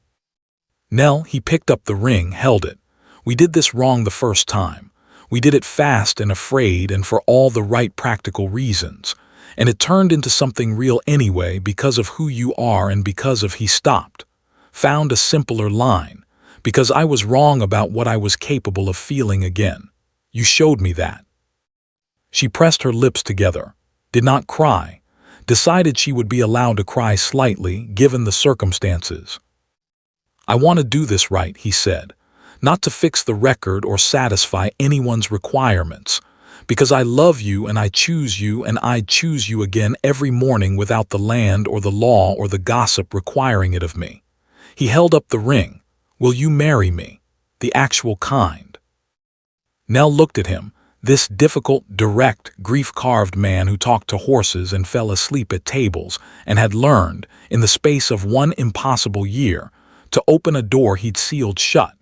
"Nell," he picked up the ring, held it. "We did this wrong the first time. We did it fast and afraid and for all the right practical reasons. And it turned into something real anyway because of who you are and because of," he stopped, found a simpler line, "because I was wrong about what I was capable of feeling again. You showed me that." She pressed her lips together, did not cry, decided she would be allowed to cry slightly given the circumstances. "I want to do this right," he said, "not to fix the record or satisfy anyone's requirements, because I love you and I choose you and I'd choose you again every morning without the land or the law or the gossip requiring it of me." He held up the ring. "Will you marry me? The actual kind?" Nell looked at him, this difficult, direct, grief-carved man who talked to horses and fell asleep at tables and had learned, in the space of 1 impossible year, to open a door he'd sealed shut,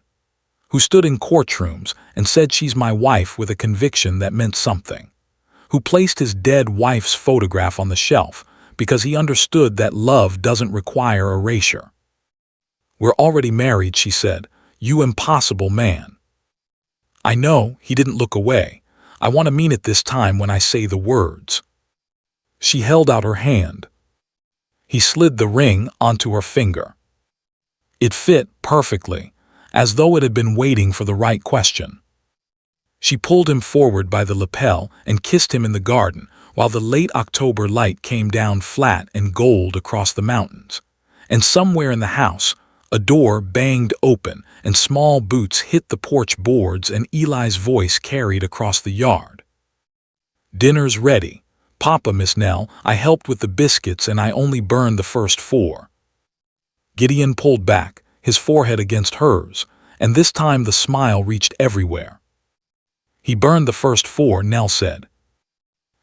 who stood in courtrooms and said she's my wife with a conviction that meant something, who placed his dead wife's photograph on the shelf because he understood that love doesn't require erasure. "We're already married," she said. "You impossible man." "I know," he didn't look away. "I want to mean it this time when I say the words." She held out her hand. He slid the ring onto her finger. It fit perfectly, as though it had been waiting for the right question. She pulled him forward by the lapel and kissed him in the garden while the late October light came down flat and gold across the mountains. And somewhere in the house, a door banged open and small boots hit the porch boards and Eli's voice carried across the yard. "Dinner's ready. Papa, Miss Nell, I helped with the biscuits and I only burned the first 4. Gideon pulled back, his forehead against hers, and this time the smile reached everywhere. "He burned the first 4, Nell said.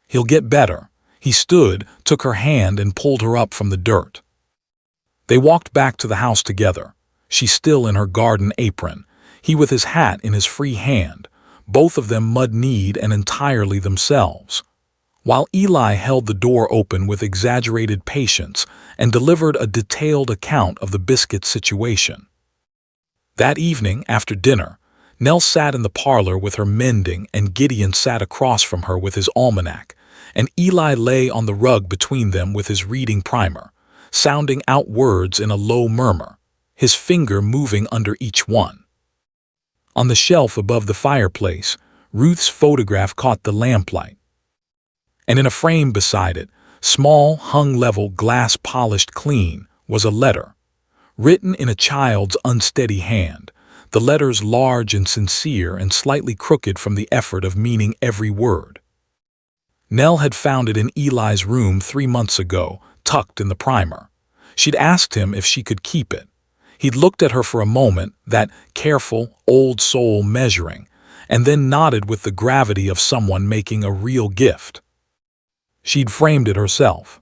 "He'll get better." He stood, took her hand and pulled her up from the dirt. They walked back to the house together, she still in her garden apron, he with his hat in his free hand, both of them mud-kneed and entirely themselves, while Eli held the door open with exaggerated patience and delivered a detailed account of the biscuit situation. That evening, after dinner, Nell sat in the parlor with her mending and Gideon sat across from her with his almanac, and Eli lay on the rug between them with his reading primer, sounding out words in a low murmur, his finger moving under each one. On the shelf above the fireplace, Ruth's photograph caught the lamplight. And in a frame beside it, small, hung level, glass polished clean, was a letter, written in a child's unsteady hand, the letters large and sincere and slightly crooked from the effort of meaning every word. Nell had found it in Eli's room 3 months ago, tucked in the primer. She'd asked him if she could keep it. He'd looked at her for a moment, that careful, old soul measuring, and then nodded with the gravity of someone making a real gift. She'd framed it herself.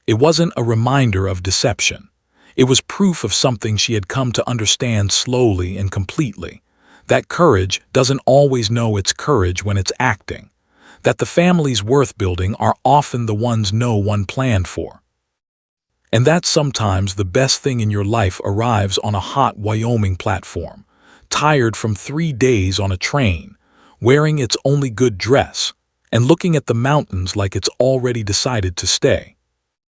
It wasn't a reminder of deception. It was proof of something she had come to understand slowly and completely, That courage doesn't always know it's courage when it's acting. That the families worth building are often the ones no one planned for. And that sometimes the best thing in your life arrives on a hot Wyoming platform, tired from 3 days on a train, wearing its only good dress, and looking at the mountains like it's already decided to stay.